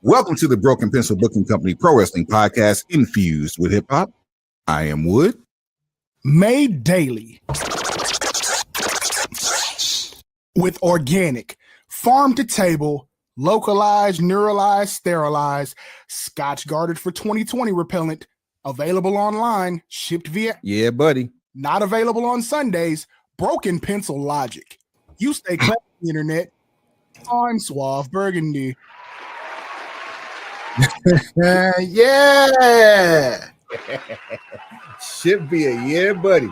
Welcome to the Broken Pencil Booking Company Pro Wrestling Podcast, infused with hip hop. I am Wood. Made daily with organic, farm to table, localized, neuralized, sterilized, Scotch guarded for 2020 repellent, available online, shipped via. Yeah, buddy. Not available on Sundays. Broken Pencil Logic. You stay clever on the internet. I'm Suave Burgundy. Yeah. Ship via, yeah, buddy.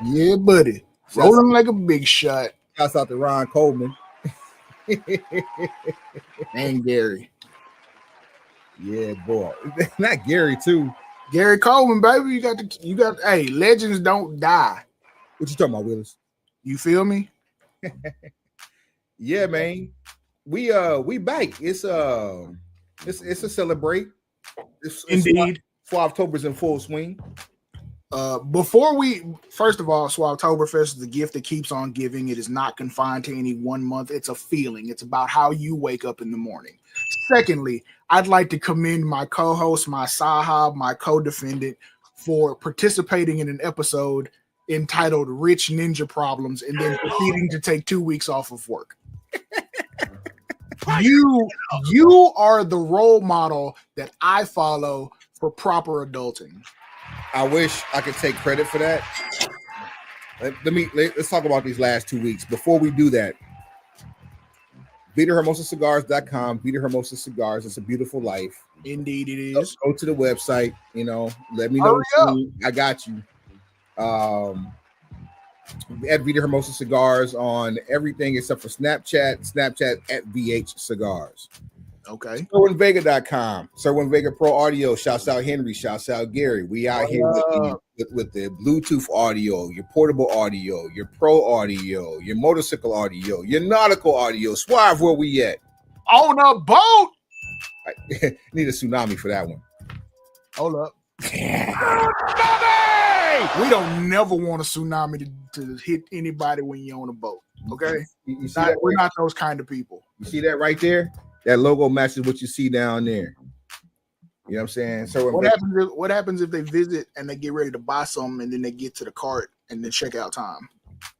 Yeah, buddy. Rolling like a big shot. Shouts out to Ron Coleman. And Gary. Yeah, boy. Not Gary, too. Gary Coleman, baby. You got, hey, legends don't die. What you talking about, Willis? You feel me? Yeah, man. We back. It's a celebrate. Indeed. Swavtober's in full swing. First of all, Swavtoberfest is the gift that keeps on giving. It is not confined to any one month. It's a feeling. It's about how you wake up in the morning. Secondly, I'd like to commend my co-host, my sahab, my co-defendant for participating in an episode entitled Rich Ninja Problems and then proceeding to take 2 weeks off of work. You are the role model that I follow for proper adulting. I wish I could take credit for that. Let's talk about these last 2 weeks. Before we do that, VitaHermosaCigars.com, Vita Hermosa Cigars. It's a beautiful life. Indeed, it is. Go to the website. Let me know. I got you. At Vita Hermosa Cigars on everything except for Snapchat at VH Cigars. Okay. SirwinVega.com. Serwin Vega Pro Audio. Shouts out Henry. Shouts out Gary. We out here with the Bluetooth audio, your portable audio, your pro audio, your motorcycle audio, your nautical audio. Suave, where we at? On a boat. I need a tsunami for that one. Hold up. We don't never want a tsunami to hit anybody when you're on a boat. Okay? You see that we're not those kind of people. You see that right there? That logo matches what you see down there. You know what I'm saying? So what happens if they visit and they get ready to buy something and then they get to the cart and then checkout time?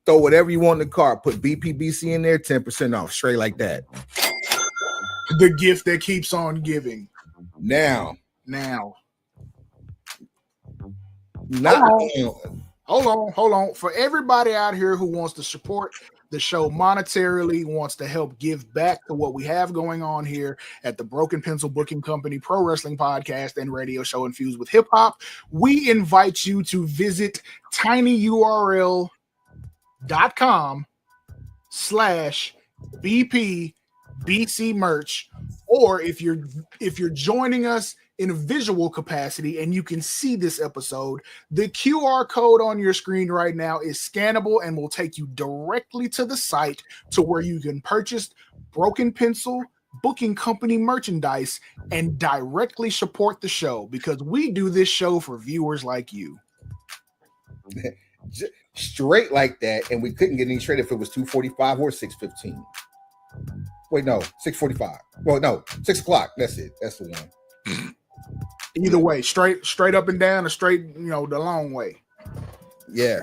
Throw whatever you want in the cart. Put BPBC in there, 10% off. Straight like that. The gift that keeps on giving. Now. Hold on. For everybody out here who wants to support the show monetarily, wants to help give back to what we have going on here at the Broken Pencil Booking Company Pro Wrestling Podcast and Radio Show infused with hip hop, we invite you to visit tinyurl.com/BPBC merch, or if you're joining us in a visual capacity and you can see this episode, the QR code on your screen right now is scannable and will take you directly to the site to where you can purchase Broken Pencil Booking Company merchandise and directly support the show, because we do this show for viewers like you. Straight like that, and we couldn't get any straight if it was 2:45 or 6:15. Wait, no, 6:45. Well, no, 6 o'clock. That's it. That's the one. Either way, straight up and down, or straight, the long way. Yeah,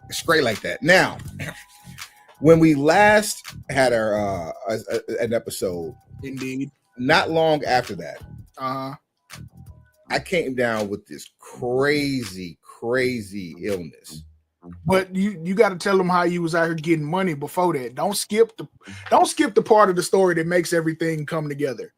straight like that. Now, when we last had our an episode, indeed, not long after that, I came down with this crazy illness. But you got to tell them how you was out here getting money before that. Don't skip the part of the story that makes everything come together.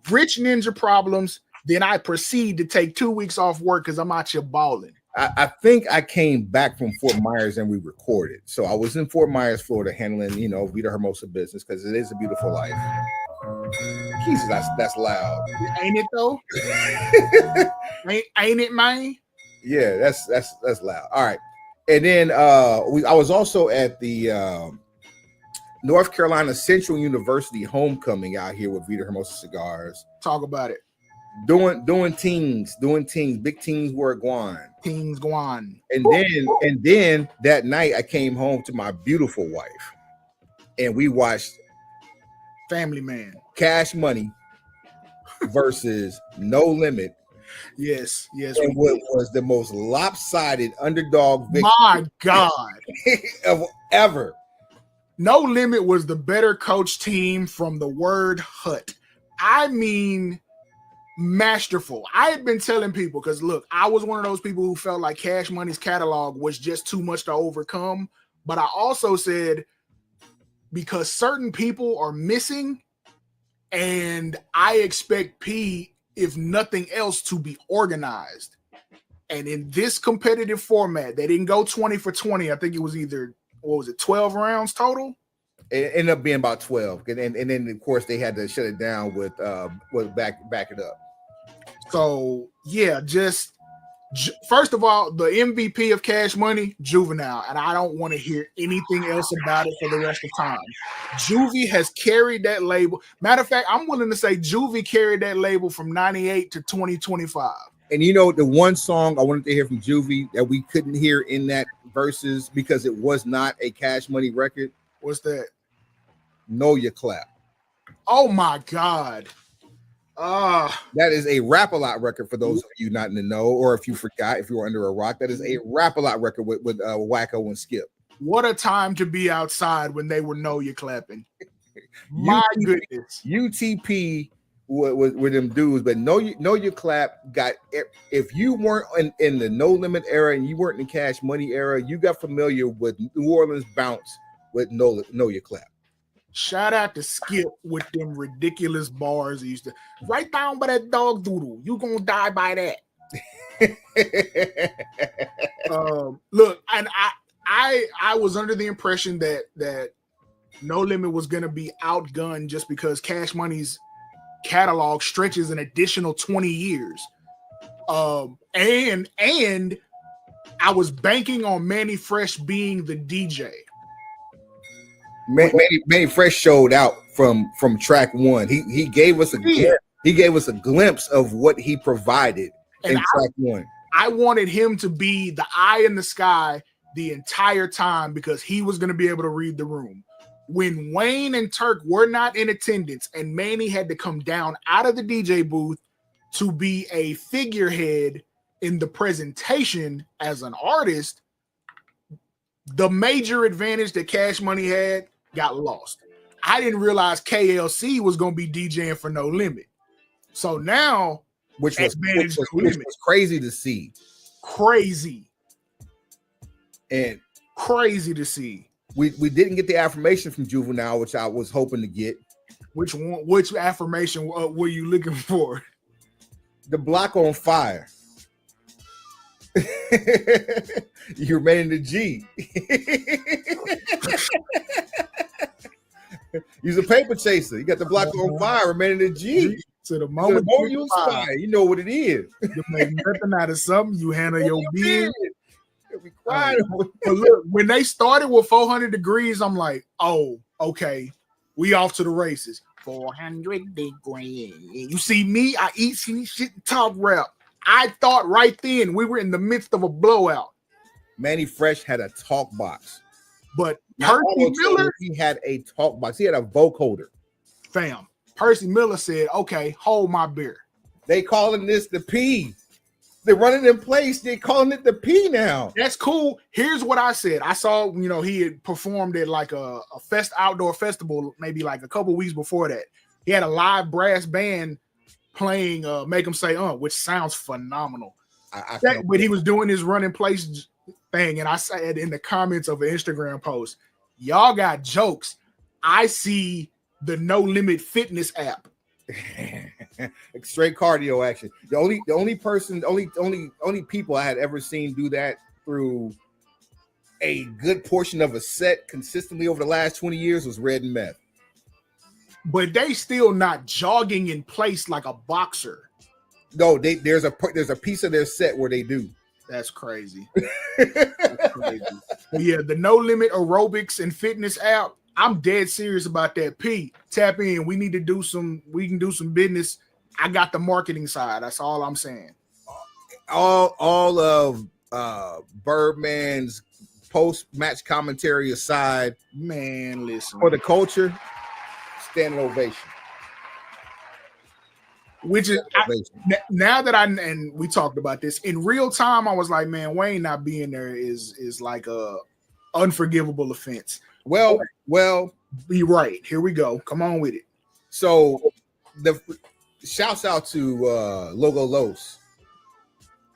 Rich Ninja Problems. Then I proceed to take 2 weeks off work because I'm out here balling. I think I came back from Fort Myers and we recorded. So I was in Fort Myers, Florida, handling, Vita Hermosa business because it is a beautiful life. Jesus, that's loud. Ain't it though? ain't it, man? Yeah, that's loud. All right. And then I was also at the North Carolina Central University homecoming out here with Vita Hermosa Cigars. Talk about it. Doing teams, big teams were going. Teams going. And then that night I came home to my beautiful wife and we watched Family Man, Cash Money versus No Limit. Yes. And what was the most lopsided underdog victory My God. of ever. No Limit was the better coach team from the word hut. I mean, masterful. I had been telling people, because look, I was one of those people who felt like Cash Money's catalog was just too much to overcome. But I also said, because certain people are missing, and I expect P, if nothing else, to be organized. And in this competitive format, they didn't go 20 for 20. I think it was either, 12 rounds total? It ended up being about 12. And then, of course, they had to shut it down with back it up. So, yeah, just first of all, the MVP of Cash Money, Juvenile. And I don't want to hear anything else about it for the rest of time. Juvie has carried that label. Matter of fact, I'm willing to say Juvie carried that label from 98 to 2025. And you know, the one song I wanted to hear from Juvie that we couldn't hear in that verses because it was not a Cash Money record. What's that? Know Your Clap. Oh my God. That is a Rap-A-Lot record for those of you not in the know, or if you forgot, if you were under a rock. That is a Rap-A-Lot record with Wacko and Skip. What a time to be outside when they were Know You Clapping. My goodness. UTP with them dudes, but Know Your Clap got, if you weren't in the No Limit era and you weren't in the Cash Money era, you got familiar with New Orleans bounce with Know Your Clap. Shout out to Skip with them ridiculous bars he used to write down by that dog doodle. You gonna die by that. Look, and I was under the impression that No Limit was gonna be outgunned just because Cash Money's catalog stretches an additional 20 years. And I was banking on Manny Fresh being the DJ. Manny Fresh showed out from track one. He gave us a glimpse of what he provided in track one. I wanted him to be the eye in the sky the entire time because he was going to be able to read the room. When Wayne and Turk were not in attendance and Manny had to come down out of the DJ booth to be a figurehead in the presentation as an artist, the major advantage that Cash Money had got lost. I didn't realize KLC was going to be DJing for No Limit. So now, which was crazy to see. Crazy to see. We didn't get the affirmation from Juvenile, which I was hoping to get. Which one? Which affirmation were you looking for? The block on fire. You remain in the G. He's a paper chaser. You got the block on fire, remain in the G. So the moment you inspire, you know what it is. You make nothing out of something. You handle your business. But look, when they started with 400 degrees, I'm like, oh, okay, we off to the races. 400 degrees. You see me, I eat shit and talk rap. I thought right then we were in the midst of a blowout. Manny Fresh had a talk box. But Percy Miller, he had a talk box. He had a vocoder. Fam. Percy Miller said, okay, hold my beer. They calling this the P. They're running in place. They're calling it the P now. That's cool. Here's what I said. I saw, he had performed at like a outdoor festival, maybe like a couple weeks before that. He had a live brass band playing Make 'Em Say which sounds phenomenal. But he was doing his run in place thing, and I said in the comments of an Instagram post, y'all got jokes. I see the No Limit Fitness app. Straight cardio action. The only people I had ever seen do that through a good portion of a set consistently over the last 20 years was Red and Meth. But they still not jogging in place like a boxer. No, there's a piece of their set where they do. That's crazy. That's crazy. But yeah, the No Limit aerobics and fitness app. I'm dead serious about that. P, tap in. We can do some business. I got the marketing side. That's all I'm saying. All of Birdman's post-match commentary aside, man, listen. For the culture, standing ovation. Which is now that and we talked about this in real time, I was like, man, Wayne not being there is like a unforgivable offense. Well, be right. Here we go. Come on with it. So the shouts out to Logo Los,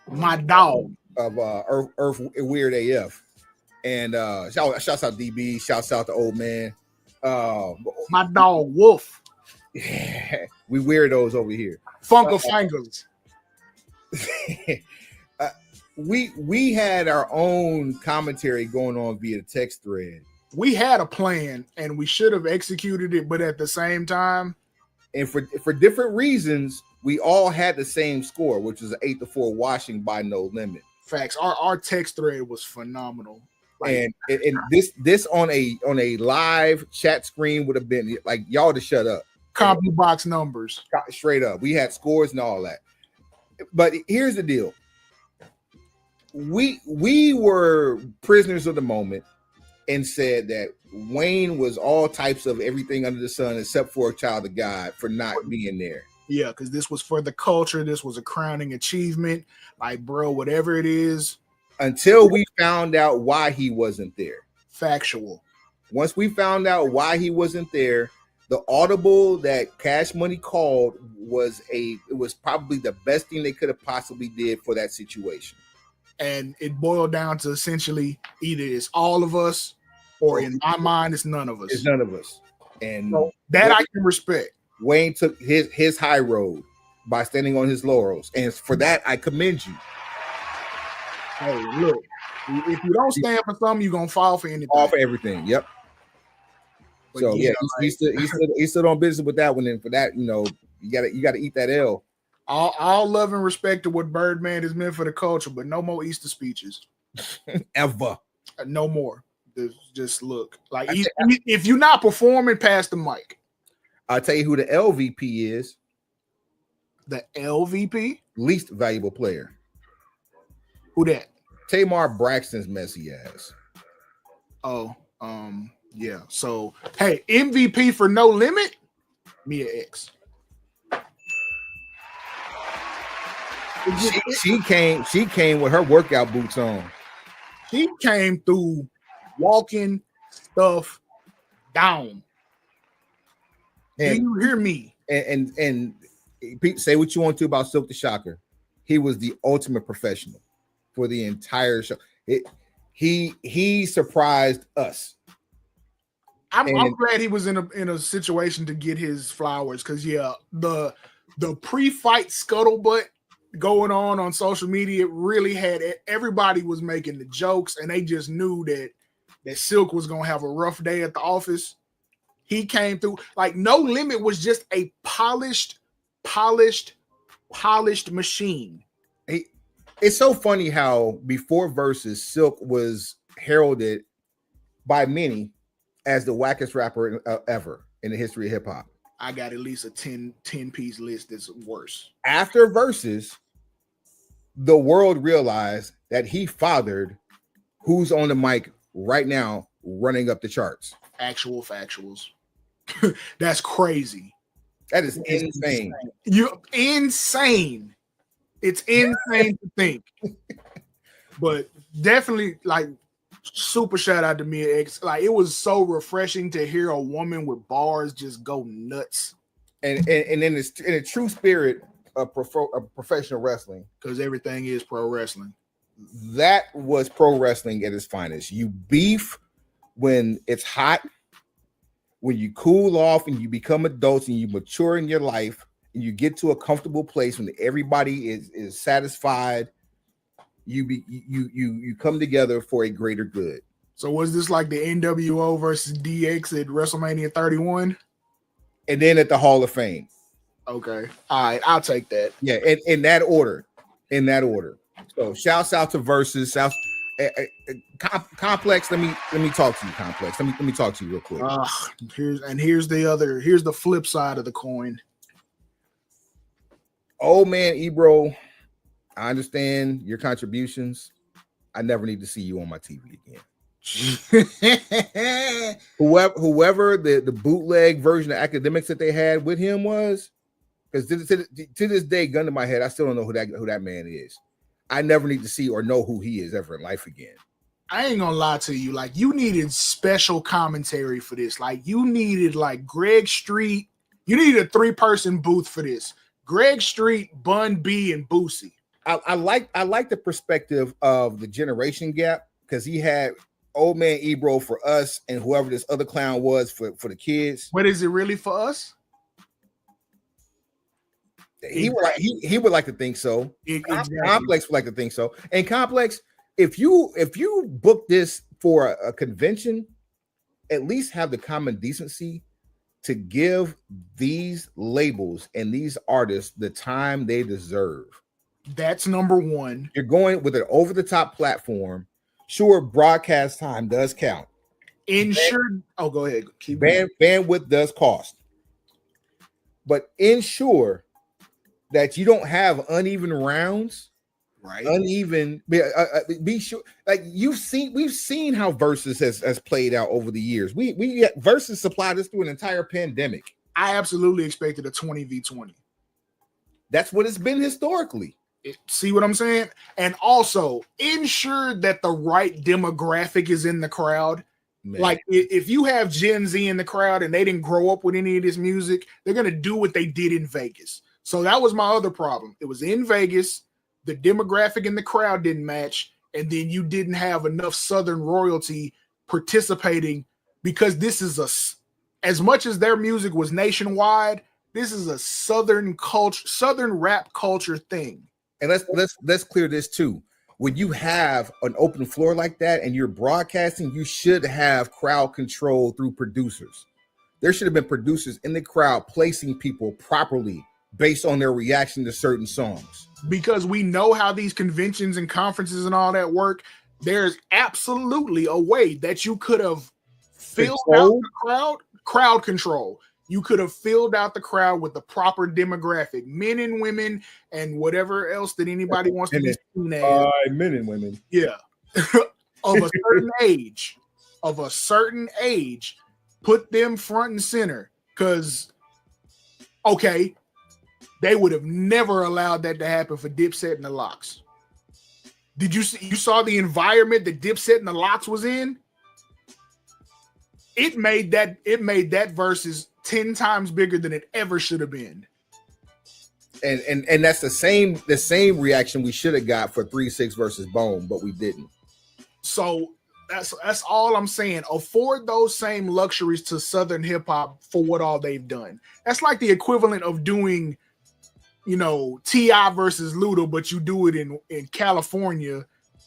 my dog of Earth Weird AF, and shouts out DB, shouts out to Old Man, my dog Wolf. Yeah, we weirdos over here. Funko Fingers. We had our own commentary going on via the text thread. We had a plan and we should have executed it, but at the same time, and for different reasons, we all had the same score, which was an 8-4 washing by No Limit. Facts. Our text thread was phenomenal. Like, and this on a live chat screen would have been like y'all to shut up. Copy box numbers. Straight up. We had scores and all that. But here's the deal. We were prisoners of the moment and said that Wayne was all types of everything under the sun except for a child of God for not being there. Yeah, because this was for the culture. This was a crowning achievement. Like, bro, whatever it is. Until we found out why he wasn't there. Factual. Once we found out why he wasn't there, the audible that Cash Money called was probably the best thing they could have possibly did for that situation. And it boiled down to essentially either it's all of us or in my mind, it's none of us. It's none of us. And so that I can respect. Wayne took his high road by standing on his laurels. And for that, I commend you. Hey, look, if you don't stand for something, you're going to fall for anything. Fall for everything. Yep. But so yeah, he stood on business with that one. And for that, you got to eat that L. All love and respect to what Birdman is meant for the culture, but no more Easter speeches. Ever. No more. Just look. Like, if you're not performing, pass the mic. I'll tell you who the LVP is. The LVP? Least valuable player. Who that? Tamar Braxton's messy ass. Oh, yeah. So, hey, MVP for No Limit? Mia X. She came with her workout boots on. She came through walking stuff down. Do you hear me? And say what you want to about Silk the Shocker. He was the ultimate professional for the entire show. He surprised us. I'm glad he was in a situation to get his flowers because the pre-fight scuttlebutt going on social media really had everybody was making the jokes and they just knew that Silk was gonna have a rough day at the office. He came through like No Limit was just a polished machine. It's so funny how before Versus, Silk was heralded by many as the wackest rapper ever in the history of hip hop. I got at least a 10-piece list that's worse. After Versus, the world realized that he fathered who's on the mic right now running up the charts. Actual factuals. That's crazy. That is insane. You're insane. It's insane to think. But definitely, like, super shout out to Mia X. Like, it was so refreshing to hear a woman with bars just go nuts. And in a true spirit of professional wrestling, because everything is pro wrestling. That was pro wrestling at its finest. You beef when it's hot, when you cool off and you become adults and you mature in your life and you get to a comfortable place when everybody is satisfied. You come together for a greater good. So was this like the NWO versus DX at WrestleMania 31? And then at the Hall of Fame. Okay. All right. I'll take that. Yeah. In that order. So shouts out to Versus. Complex. Let me talk to you, Complex. Let me talk to you real quick. Here's the flip side of the coin. Oh man, Ebro, I understand your contributions. I never need to see you on my TV again. Whoever the bootleg version of Academics that they had with him was, Because to this day, gun to my head, I still don't know who that man is. I never need to see or know who he is ever in life again. I ain't gonna lie to you. Like, you needed special commentary for this. Like, you needed like Greg Street. You needed a 3-person booth for this. Greg Street, Bun B, and Boosie. I like the perspective of the generation gap, because he had old man Ebro for us and whoever this other clown was for the kids. But is it really for us? He would like to think so. Exactly. Complex would like to think so. And Complex, if you book this for a convention, at least have the common decency to give these labels and these artists the time they deserve. That's number one. You're going with an over-the-top platform. Sure, broadcast time does count. Insured. Oh, go ahead. Keep bandwidth does cost. But ensure that you don't have uneven rounds. Right. Uneven. Be sure. Like we've seen how Versus has played out over the years. We Versus supplied us through an entire pandemic. I absolutely expected a 20v20. That's what it's been historically. See what I'm saying? And also ensure that the right demographic is in the crowd. Man. Like if you have Gen Z in the crowd and they didn't grow up with any of this music, they're going to do what they did in Vegas. So that was my other problem. It was in Vegas. The demographic in the crowd didn't match. And then you didn't have enough Southern royalty participating, because this is as much as their music was nationwide, this is a Southern culture, Southern rap culture thing. And let's clear this too. When you have an open floor like that and you're broadcasting, you should have crowd control through producers. There should have been producers in the crowd placing people properly based on their reaction to certain songs. Because we know how these conventions and conferences and all that work. There's absolutely a way that you could have filled out the crowd control. You could have filled out the crowd with the proper demographic, men and women, and whatever else that anybody wants to be seen as. Men and women. Yeah. Of a certain age, put them front and center. Because, okay, they would have never allowed that to happen for Dipset and the Lox. Did you saw the environment that Dipset and the Lox was in? It made that versus 10 times bigger than it ever should have been. And that's the same reaction we should have got for 3-6 versus Bone, but we didn't. So that's all I'm saying. Afford those same luxuries to Southern hip hop for what all they've done. That's like the equivalent of doing, T.I. versus Luda, but you do it in California,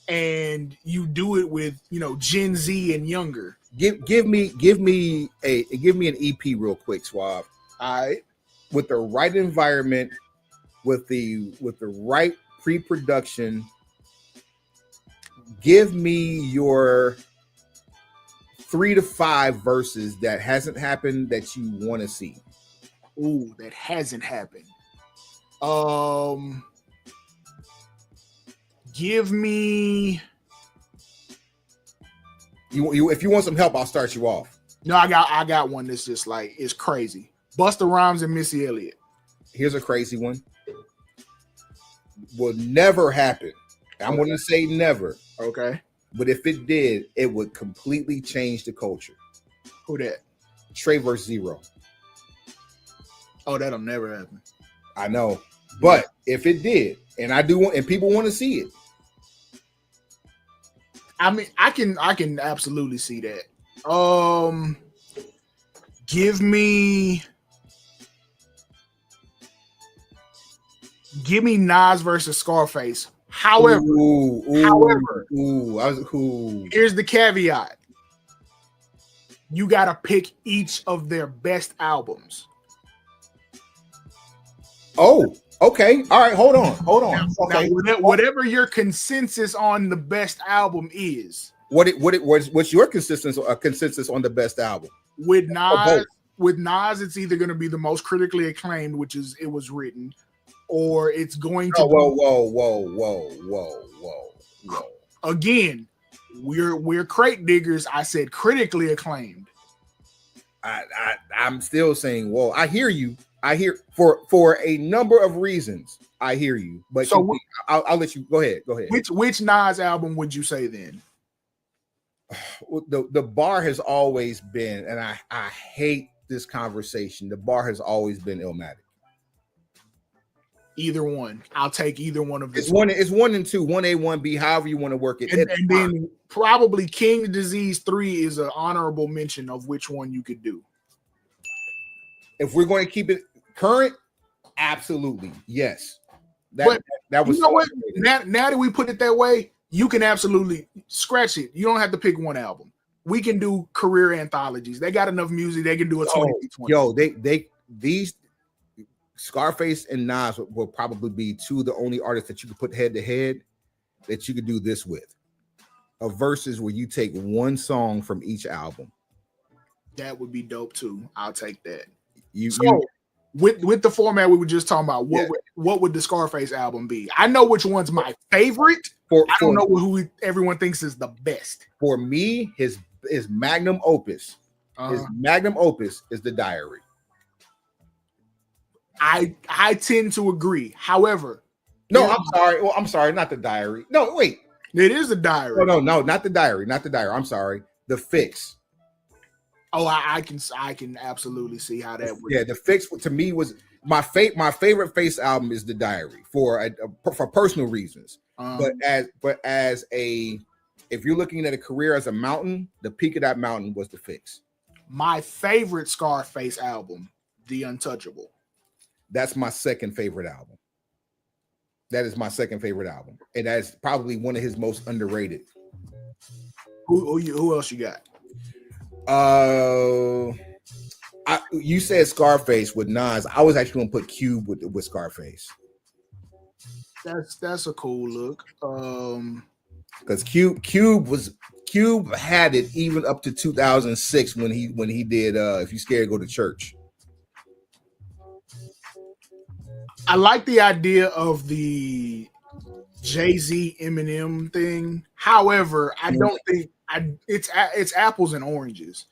and you do it with Gen Z and younger. Give me an EP real quick, Suave. All right. With the right environment, with the right pre-production, give me your 3 to 5 verses that hasn't happened that you want to see. Ooh, that hasn't happened. Give me. You if you want some help, I'll start you off. No, I got one that's just like, it's crazy. Busta Rhymes and Missy Elliott. Here's a crazy one. Will never happen. I'm going to say never. Okay. But if it did, it would completely change the culture. Who that? Trey versus Zero. Oh, that'll never happen. I know. But if it did, and I do want, and people want to see it. I mean, I can absolutely see that. Give me Nas versus Scarface. However, here's the caveat. You got to pick each of their best albums. Oh, okay. All right. Hold on. Okay. Now, whatever your consensus on the best album is. What's your consensus on the best album? With Nas, it's either going to be the most critically acclaimed, which is It Was Written, or it's going to. Whoa. Again, we're crate diggers. I said critically acclaimed. I'm still saying whoa. I hear you. I hear for a number of reasons. I hear you, but So I'll let you go ahead. Go ahead. Which Nas album would you say then? The bar has always been, and I hate this conversation. The bar has always been Illmatic. Either one. I'll take either one of It's one. It's 1 and 2, 1A, 1B. However you want to work it. And then probably King Disease 3 is an honorable mention of which one you could do. If we're going to keep it current, absolutely yes. That was. You know what? Now that we put it that way, you can absolutely scratch it. You don't have to pick one album. We can do career anthologies. They got enough music. They can do a 2020. Yo, these Scarface and Nas will probably be two of the only artists that you could put head to head that you could do this with. A verses where you take one song from each album. That would be dope too. I'll take that. With the format we were just talking about, what would the Scarface album be? I know which one's my favorite. I don't know who everyone thinks is the best. For me, his magnum opus, his magnum opus is The Diary. I tend to agree. However, no, I'm sorry. Well, I'm sorry, not The Diary. No, wait. It is The Diary. No, not The Diary. Not The Diary. I'm sorry. The Fix. Oh, I can absolutely see how that would. Yeah, The Fix to me was my favorite Face album is The Diary for personal reasons. But as if you're looking at a career as a mountain, the peak of that mountain was The Fix. My favorite Scarface album, The Untouchable. That's my second favorite album. That is my second favorite album, and that's probably one of his most underrated. Who else you got? You said Scarface with Nas. I was actually gonna put Cube with Scarface. That's a cool look. Because Cube had it even up to 2006 when he did If You Scared, Go to Church. I like the idea of the Jay-Z Eminem thing. However, I don't think it's apples and oranges.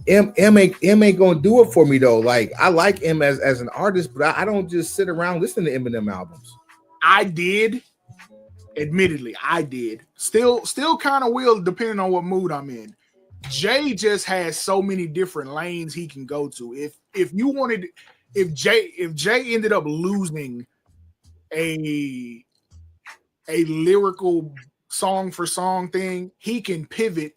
M ain't gonna do it for me though. Like I like M as an artist, but I don't just sit around listening to Eminem albums. I did. Admittedly, I did. Still kind of will, depending on what mood I'm in. Jay just has so many different lanes he can go to. If Jay ended up losing a lyrical song for song thing, he can pivot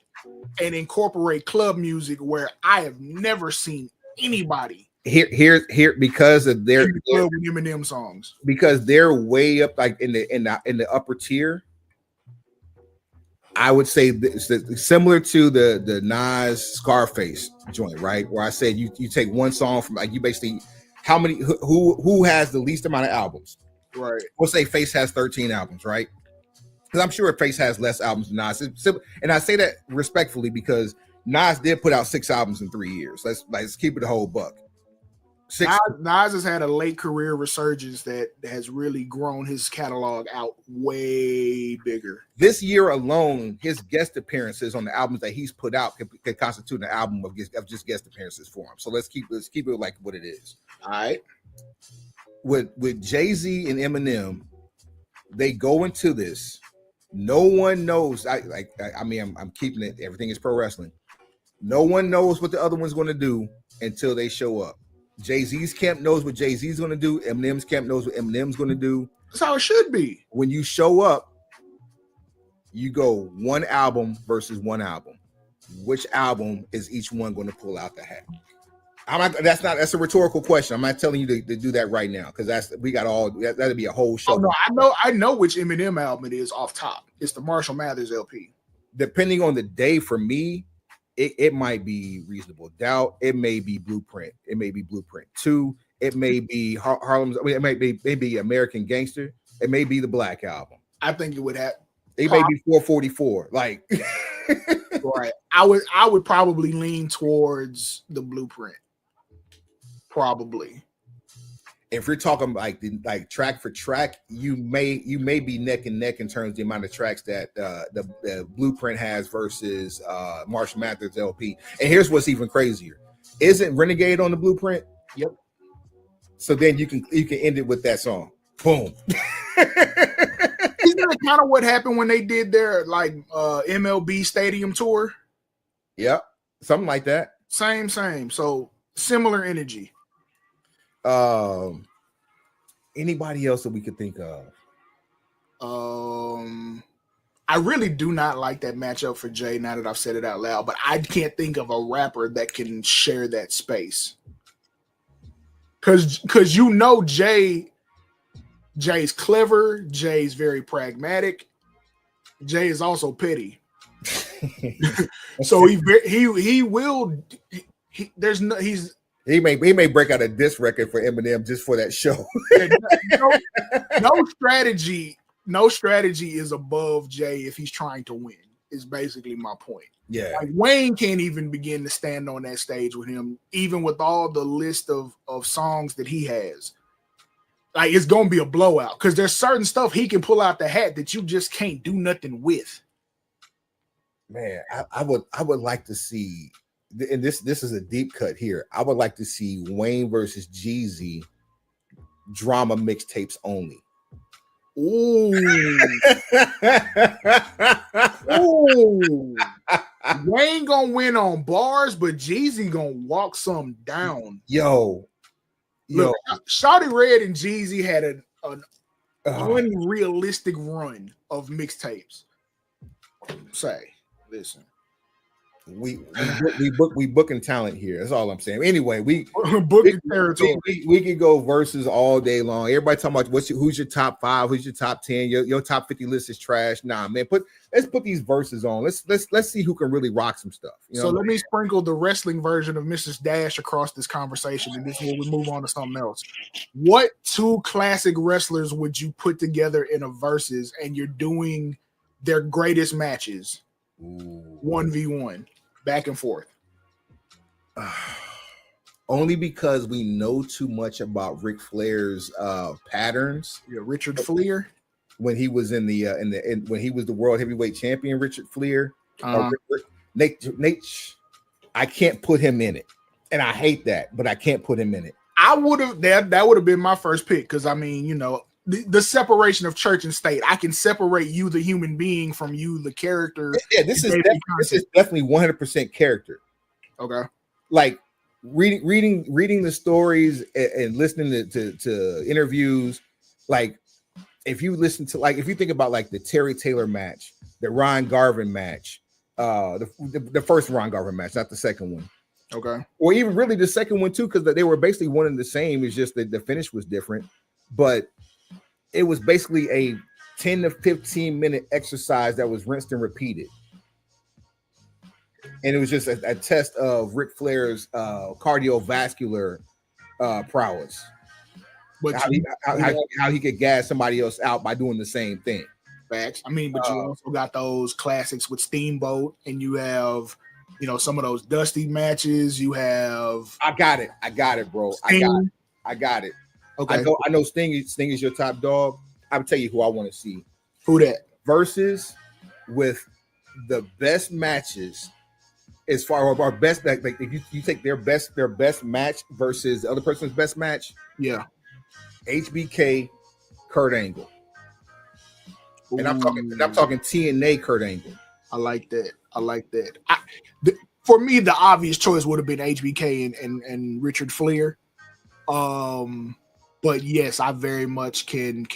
and incorporate club music where I have never seen anybody here because of their club with Eminem songs, because they're way up like in the upper tier. I would say similar to the Nas Scarface joint, right? Where I said you take one song from like you basically how many who has the least amount of albums, right? We'll say Face has 13 albums, right? Because I'm sure Face has less albums than Nas, and I say that respectfully because Nas did put out 6 albums in 3 years. Let's keep it a whole buck. Nas has had a late career resurgence that has really grown his catalog out way bigger. This year alone, his guest appearances on the albums that he's put out could constitute an album of just guest appearances for him. So let's keep it like what it is. All right. With Jay-Z and Eminem, they go into this. No one knows. I'm keeping it. Everything is pro wrestling. No one knows what the other one's going to do until they show up. Jay-Z's camp knows what Jay-Z's going to do. Eminem's camp knows what Eminem's going to do. That's how it should be. When you show up, you go one album versus one album. Which album is each one going to pull out the hat? That's a rhetorical question. I'm not telling you to do that right now because that'd be a whole show. Oh, no, I know which Eminem album it is off top. It's the Marshall Mathers LP. Depending on the day, for me, it might be Reasonable Doubt. It may be Blueprint. It may be Blueprint 2. It may be Harlem's. It may be American Gangster. It may be the Black Album. I think it would have. It may be 444. Like, right. I would probably lean towards the Blueprint. Probably. If you're talking like track for track, you may be neck and neck in terms of the amount of tracks that the Blueprint has versus Marshall Mathers LP. And here's what's even crazier: isn't Renegade on the Blueprint? Yep. So then you can end it with that song. Boom. Isn't that kind of what happened when they did their like MLB stadium tour? Yep, something like that. Same. So similar energy. Anybody else that we could think of? I really do not like that matchup for Jay now that I've said it out loud, but I can't think of a rapper that can share that space. Cause Jay's clever, Jay's very pragmatic, Jay is also petty. So he may break out a diss record for Eminem just for that show. No strategy is above Jay if he's trying to win, is basically my point. Yeah. Like Wayne can't even begin to stand on that stage with him, even with all the list of songs that he has. Like it's gonna be a blowout because there's certain stuff he can pull out the hat that you just can't do nothing with. Man, I would like to see, and this is a deep cut here. I would like to see Wayne versus Jeezy drama mixtapes only. Ooh. Ooh. Wayne gonna win on bars, but Jeezy gonna walk some down. Yo. Look, Shawty Red and Jeezy had an unrealistic run of mixtapes. Listen. We booking talent here. That's all I'm saying. Anyway, we booking territory. We can go versus all day long. Everybody talking about who's your top 5, who's your top 10. Your top 50 list is trash. Nah, man. Let's put these verses on. Let's see who can really rock some stuff. So let me sprinkle the wrestling version of Mrs. Dash across this conversation, and this will we move on to something else. What 2 classic wrestlers would you put together in a versus, and you're doing their greatest matches? 1v1. Back and forth. Only because we know too much about Ric Flair's patterns. Yeah, Richard Flair. When he was when he was the world heavyweight champion, Richard Flair. Nate, I can't put him in it, and I hate that, but I can't put him in it. I would have that would have been my first pick because I mean, the separation of church and state. I can separate you, the human being, from you, the character. Yeah, this is definitely 100% character. Okay, like reading the stories and listening to interviews. Like if you think about like the Terry Taylor match, the Ron Garvin match, the first Ron Garvin match, not the second one. Okay, or even really the second one too, because they were basically one and the same. It's just that the finish was different, but it was basically a 10 to 15 minute exercise that was rinsed and repeated. And it was just a test of Ric Flair's cardiovascular prowess. But how he could gas somebody else out by doing the same thing. Facts. I mean, but you also got those classics with Steamboat, and you have, some of those Dusty matches. You have. I got it, bro. Sting. I got it. Okay. I know Sting is your top dog. I'll tell you who I want to see. Who that? Versus with the best matches as far as our best, like if you take their best match versus the other person's best match. Yeah. HBK, Kurt Angle. Ooh. And I'm talking TNA Kurt Angle. I like that. For me, the obvious choice would have been HBK and Richard Flair. But yes, I very much can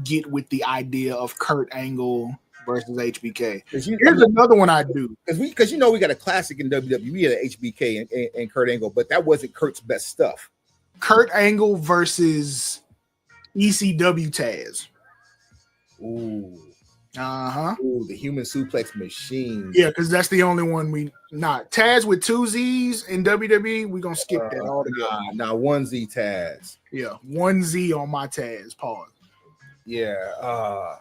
get with the idea of Kurt Angle versus HBK. Here's another one I do. Because we got a classic in WWE at HBK and Kurt Angle, but that wasn't Kurt's best stuff. Kurt Angle versus ECW Taz. Ooh. Uh-huh. Ooh, the human suplex machine. Yeah, because that's the only one Taz with 2 Z's in WWE, we're gonna skip that altogether. Nah, 1 Z Taz. Yeah, 1 Z on my Taz. Pause. Yeah.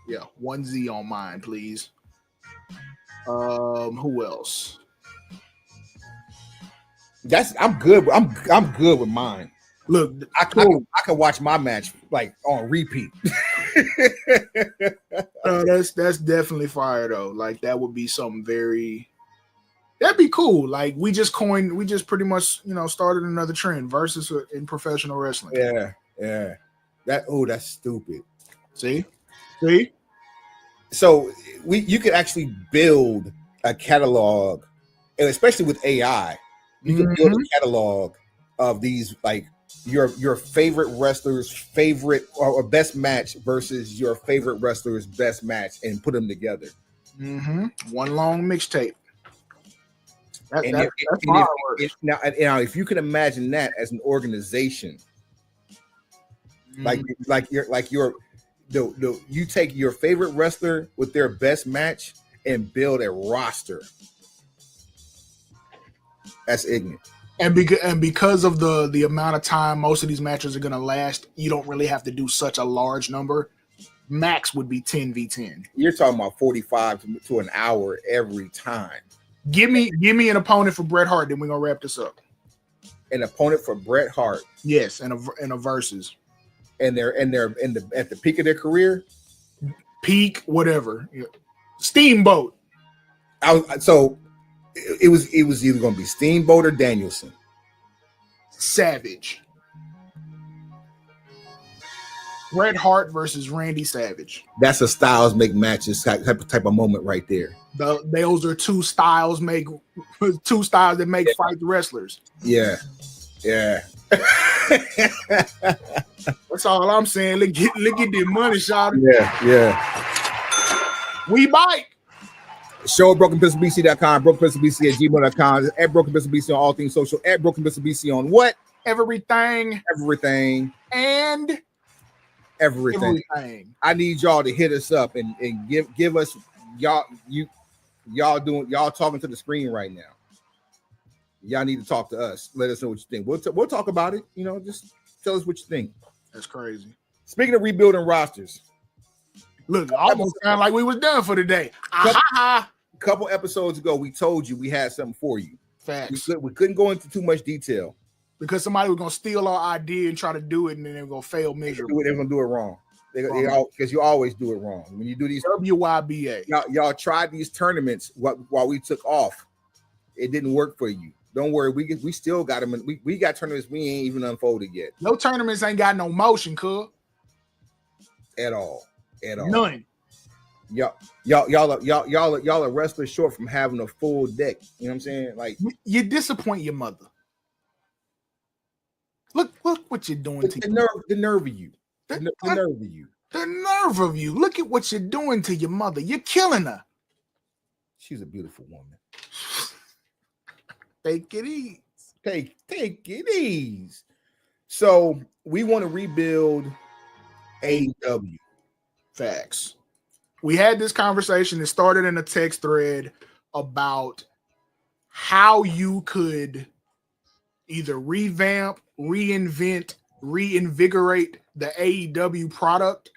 Yeah, 1 Z on mine, please. Who else? I'm good. I'm good with mine. Look, I can watch my match like on repeat. That's definitely fire though. Like that would be something very. That'd be cool. Like we just pretty much, started another trend versus in professional wrestling. Yeah. That's stupid. See? So you could actually build a catalog, and especially with AI, you can build a catalog of these, like your favorite wrestler's favorite or best match versus your favorite wrestler's best match, and put them together. One long mixtape. Now, if you can imagine that as an organization, you take your favorite wrestler with their best match and build a roster. That's ignorant. And because of the amount of time most of these matches are going to last, you don't really have to do such a large number. Max would be 10v10. You're talking about 45 to an hour every time. Give me an opponent for Bret Hart, then we're gonna wrap this up. An opponent for Bret Hart. Yes, and a versus. And they're at the peak of their career. Peak, whatever. Yeah. Steamboat. So it was either gonna be Steamboat or Danielson. Savage. Bret Hart versus Randy Savage. That's a styles make matches type of moment right there. Those are two styles that make fight wrestlers. Yeah. That's all I'm saying. Look get the money, shot. Yeah. We bite. Show at brokenpistolbc.com, brokenpistolbc@gmail.com, at brokenpistolbc on all things social, at brokenpistolbc on what? Everything. And everything. I need y'all to hit us up and give us y'all talking to the screen right now. Y'all need to talk to us. Let us know what you think. We'll talk about it. Just tell us what you think. That's crazy. Speaking of rebuilding rosters, look, almost sound like we was done for the day. A couple episodes ago, we told you we had something for you. Facts. We couldn't go into too much detail because somebody was gonna steal our idea and try to do it, and then they're gonna fail miserably. They're gonna do it wrong. Because you always do it wrong when you do these WYBA. Y'all tried these tournaments while we took off. It didn't work for you. Don't worry, we still got them. We got tournaments we ain't even unfolded yet. No tournaments ain't got no motion, cuz. At all. None. Y'all are wrestlers short from having a full deck. You know what I'm saying? Like, you disappoint your mother. Look what you're doing to the nerve of you. The nerve of you. The nerve of you. Look at what you're doing to your mother. You're killing her. She's a beautiful woman. Take it easy. Take it easy. So we want to rebuild AEW. Facts. We had this conversation. It started in a text thread about how you could either revamp, reinvent, reinvigorate the AEW product.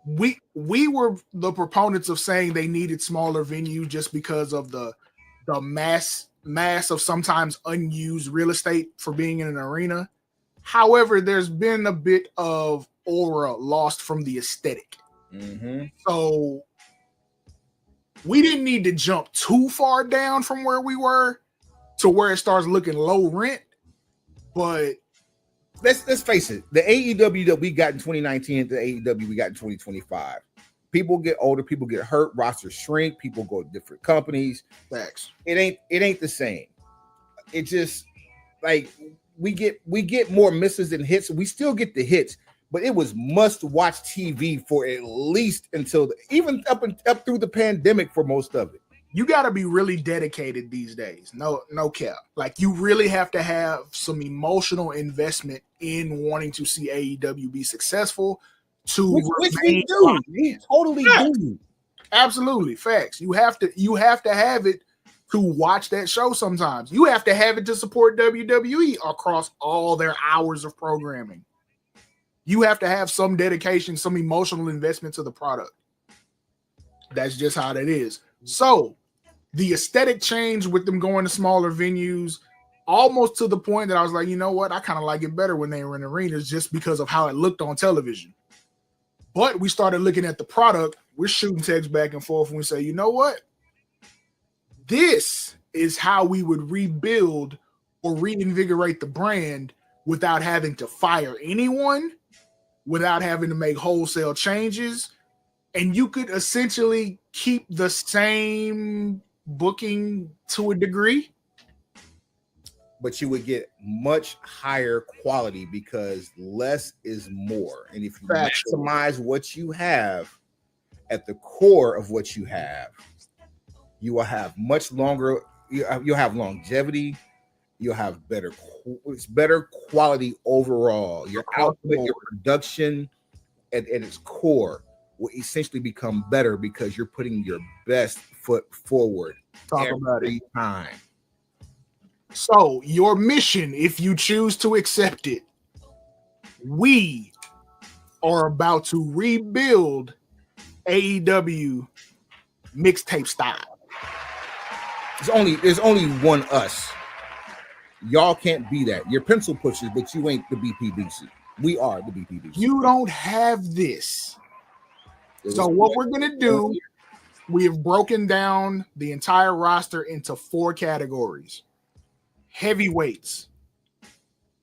We were the proponents of saying they needed smaller venues just because of the mass of sometimes unused real estate for being in an arena. However, there's been a bit of aura lost from the aesthetic. So we didn't need to jump too far down from where we were to where it starts looking low rent. But let's face it, the AEW that we got in 2019 and the AEW we got in 2025. People get older, people get hurt, rosters shrink, people go to different companies. Facts. It ain't the same. It just like we get more misses than hits. We still get the hits, but it was must-watch TV for at least until even up through the pandemic for most of it. You got to be really dedicated these days. No cap. Like you really have to have some emotional investment in wanting to see AEW be successful. Which we do. We totally do. Absolutely. Facts. You have to have it to watch that show sometimes. You have to have it to support WWE across all their hours of programming. You have to have some dedication, some emotional investment to the product. That's just how that is. So the aesthetic change with them going to smaller venues, almost to the point that I was like, you know what? I kind of like it better when they were in arenas just because of how it looked on television. But we started looking at the product. We're shooting texts back and forth and we say, you know what? This is how we would rebuild or reinvigorate the brand without having to fire anyone, without having to make wholesale changes. And you could essentially keep the same booking to a degree. But you would get much higher quality because less is more. And if you maximize what you have at the core of what you have, you will have much longer, you'll have longevity, you'll have better quality overall. Your output, your production at its core will essentially become better because you're putting your best foot forward every time. So your mission, if you choose to accept it, we are about to rebuild AEW mixtape style. There's only one us. Y'all can't be that. You're pencil pushers, but you ain't the BPBC. We are the BPBC. You don't have this. So what we're going to do, we have broken down the entire roster into 4 categories. Heavyweights,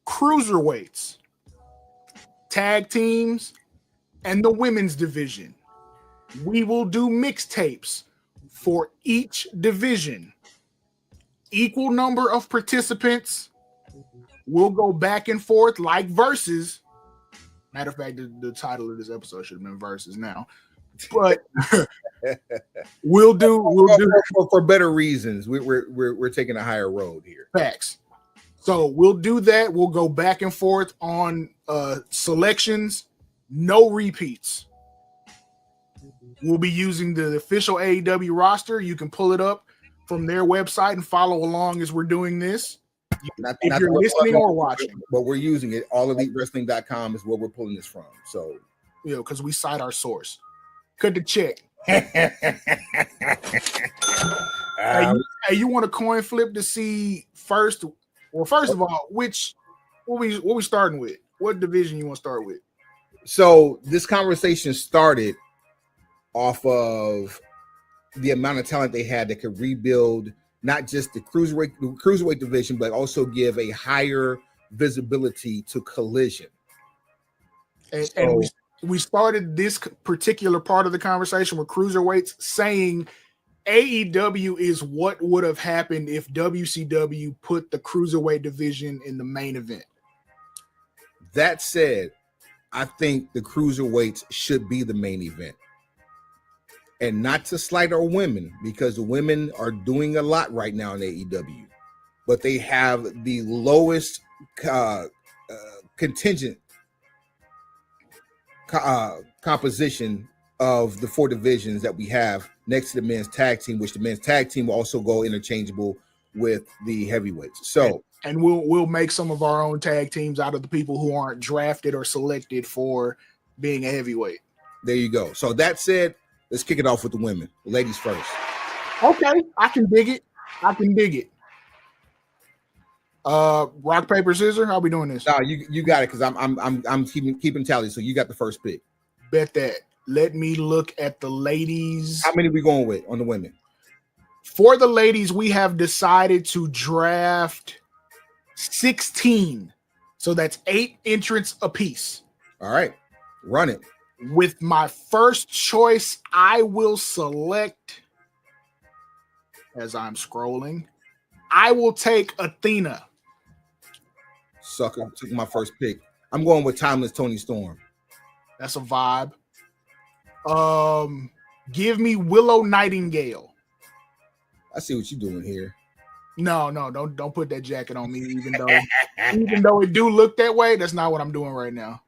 cruiserweights, tag teams, and the women's division. We will do mixtapes for each division. Equal number of participants. We'll go back and forth like versus. Matter of fact, the title of this episode should have been versus now. But we'll do for better reasons. We're taking a higher road here. Facts. So we'll do that. We'll go back and forth on selections. No repeats. We'll be using the official AEW roster. You can pull it up from their website and follow along as we're doing this. If you're listening or watching. But we're using it. AllEliteWrestling.com is where we're pulling this from. So, because we cite our source. Cut the check. You want a coin flip to see first? Well, first of all, what we starting with? What division you want to start with? So this conversation started off of the amount of talent they had that could rebuild not just the cruiserweight division, but also give a higher visibility to Collision. And we started this particular part of the conversation with cruiserweights saying AEW is what would have happened if WCW put the cruiserweight division in the main event. That said, I think the cruiserweights should be the main event. And not to slight our women, because the women are doing a lot right now in AEW, but they have the lowest contingent composition of the 4 divisions that we have next to the men's tag team, which the men's tag team will also go interchangeable with the heavyweights. So, and we'll make some of our own tag teams out of the people who aren't drafted or selected for being a heavyweight. There you go. So that said, let's kick it off with the women. The ladies first. Okay, I can dig it. Rock, paper, scissors. How we doing this? No, you got it because I'm keeping tally. So you got the first pick. Bet that. Let me look at the ladies. How many are we going with on the women? For the ladies, we have decided to draft 16. So that's 8 entrants apiece. All right, run it. With my first choice, I will select, as I'm scrolling, I will take Athena. Sucker, took my first pick. I'm going with Timeless Tony Storm. That's a vibe. Give me Willow Nightingale. I see what you're doing here. No, don't put that jacket on me, even though it do look that way. That's not what I'm doing right now.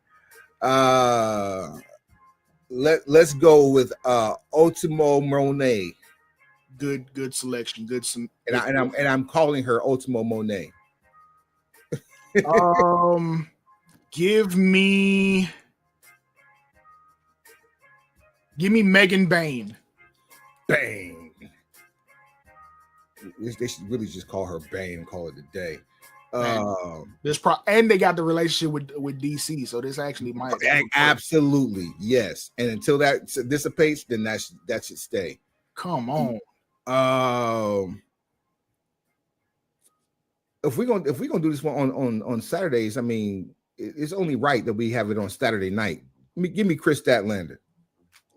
Let's go with Ultimo Monet. Good selection. And I'm calling her Ultimo Monet. Give me Megan Bain. Bang. They should really just call her Bane and call it a day. And they got the relationship with DC, so this actually might absolutely yes. And until that dissipates, then that should stay. Come on. if we're gonna do this one on Saturdays, I mean, it's only right that we have it on Saturday night. Give me Chris Statlander.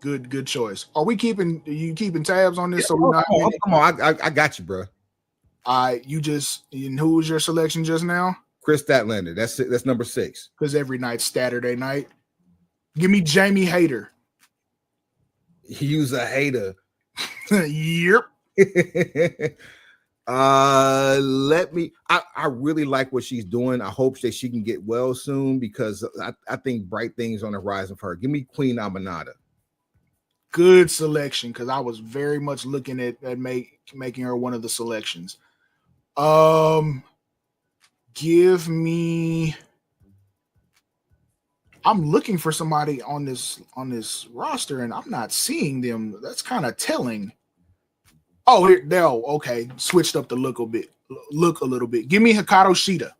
Good choice. Are you keeping tabs on this? Yeah, come on, I got you, bro. And who was your selection just now? Chris Statlander. That's number 6. Because every night's Saturday night. Give me Jamie Hayter. He's a hater. Yep. I really like what she's doing. I hope that she can get well soon because I think bright things on the horizon for her. Give me Queen Aminata. Good selection, because I was very much looking at making her one of the selections. Give me. I'm looking for somebody on this roster, and I'm not seeing them. That's kind of telling. Oh, here, okay. Switched up the look a little bit. Give me Hikaru Shida,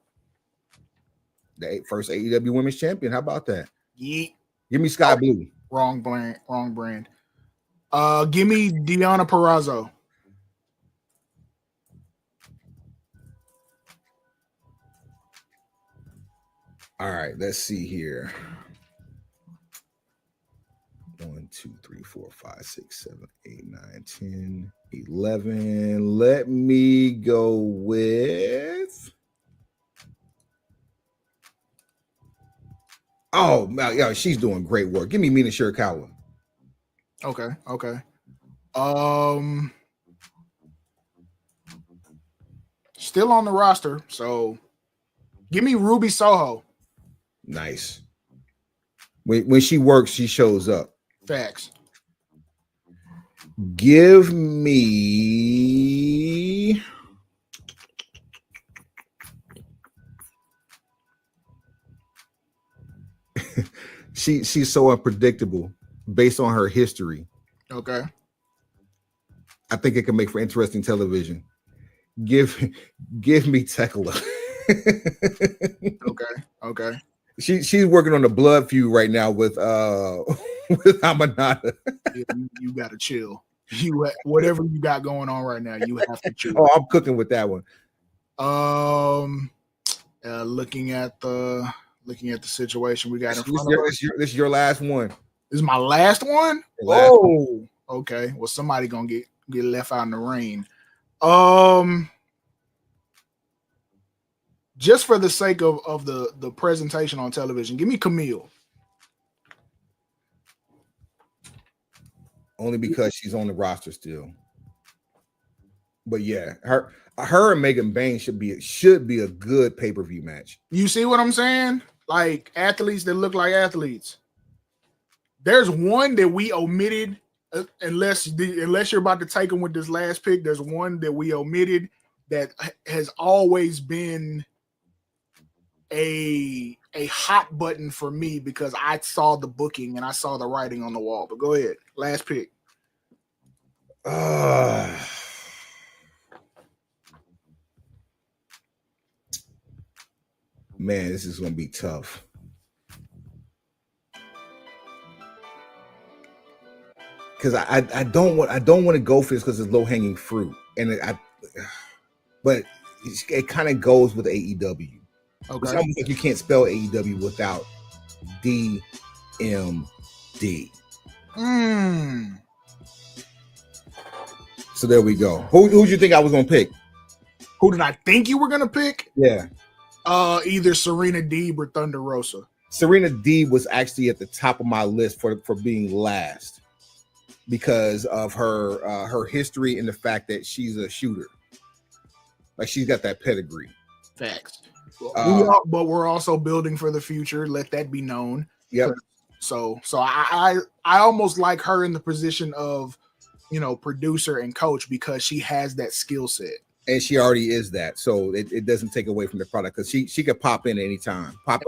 the first AEW Women's Champion. How about that? Yeet. Give me Sky Blue. Wrong brand. Give me Deonna Purrazzo. All right, let's see here. 1, 2, 3, 4, 5, 6, 7, 8, 9, 10, 11. Let me go with. Oh, yeah, she's doing great work. Give me Mina Shirakawa. Okay. Still on the roster, so give me Ruby Soho. Nice. When she works, she shows up. Facts. Give me. She's so unpredictable based on her history. Okay. I think it can make for interesting television. Give me Tekla. Okay. She's working on the blood feud right now with Aminata. You gotta chill. Whatever you got going on right now, you have to chill. Oh, I'm cooking with that one. Looking at the situation we got in front of us. This is your last one. This is my last one. One. Okay. Well, somebody gonna get left out in the rain. Just for the sake of the presentation on television, give me Camille. Only because she's on the roster still. But yeah, her and Megan Bain should be a good pay-per-view match. You see what I'm saying? Like athletes that look like athletes. There's one that we omitted, unless you're about to take them with this last pick. There's one that we omitted that has always been a hot button for me because I saw the booking and I saw the writing on the wall. But go ahead, last pick. Man, this is gonna be tough. Because I don't want to go for this because it's low hanging fruit, but it kind of goes with AEW. Okay. It's almost like you can't spell AEW without DMD. So there we go. Who do you think I was gonna pick? Who did I think you were gonna pick? Yeah. Either Serena Deeb or Thunder Rosa. Serena Deeb was actually at the top of my list for being last because of her history and the fact that she's a shooter. Like she's got that pedigree. Facts. But we're also building for the future. Let that be known. Yep. So I almost like her in the position of, producer and coach because she has that skill set. And she already is that. So it doesn't take away from the product because she could pop in at any time. Pop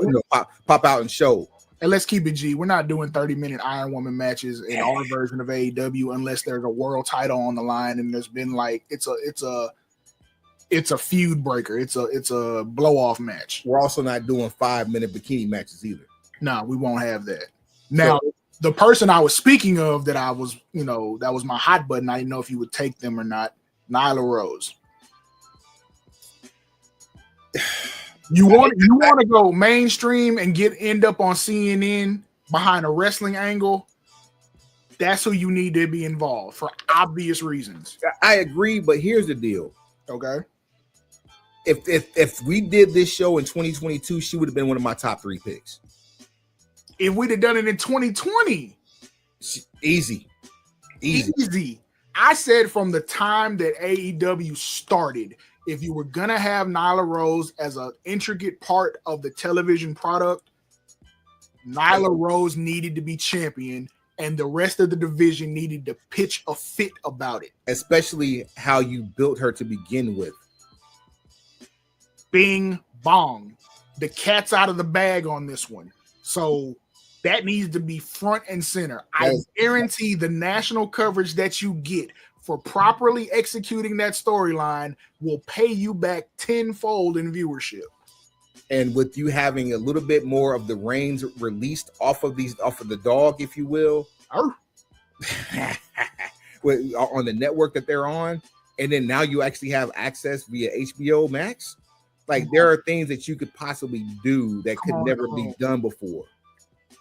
out and show. And let's keep it G. We're not doing 30-minute Iron Woman matches in our version of AEW unless there's a world title on the line and there's been like it's a feud breaker. It's a blow off match. We're also not doing 5-minute bikini matches either. No, we won't have that. Now, the person I was speaking of that I was, that was my hot button. I didn't know if you would take them or not. Nyla Rose. You want to go mainstream and end up on CNN behind a wrestling angle. That's who you need to be involved for obvious reasons. I agree, but here's the deal. Okay. If we did this show in 2022, she would have been one of my top 3 picks. If we'd have done it in 2020, easy. I said from the time that AEW started, if you were gonna have Nyla Rose as an intricate part of the television product, Nyla Rose needed to be champion, and the rest of the division needed to pitch a fit about it. Especially how you built her to begin with. Bing bong. The cat's out of the bag on this one. So that needs to be front and center. I guarantee the national coverage that you get for properly executing that storyline will pay you back tenfold in viewership. And with you having a little bit more of the reins released off of the dog, if you will, on the network that they're on, and then now you actually have access via HBO Max. Like, there are things that you could possibly do that could never be done before.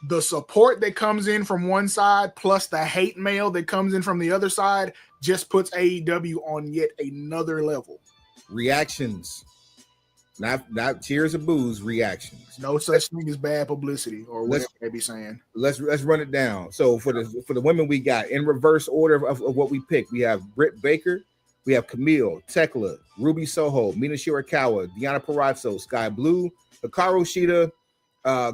The support that comes in from one side plus the hate mail that comes in from the other side just puts AEW on yet another level. Reactions. Not cheers or boos, reactions. No such thing as bad publicity or whatever they be saying. Let's run it down. So for the women we got in reverse order of what we picked, we have Britt Baker, we have Camille, Tekla, Ruby Soho, Mina Shirakawa, Deonna Purrazzo, Sky Blue, Hikaru Shida,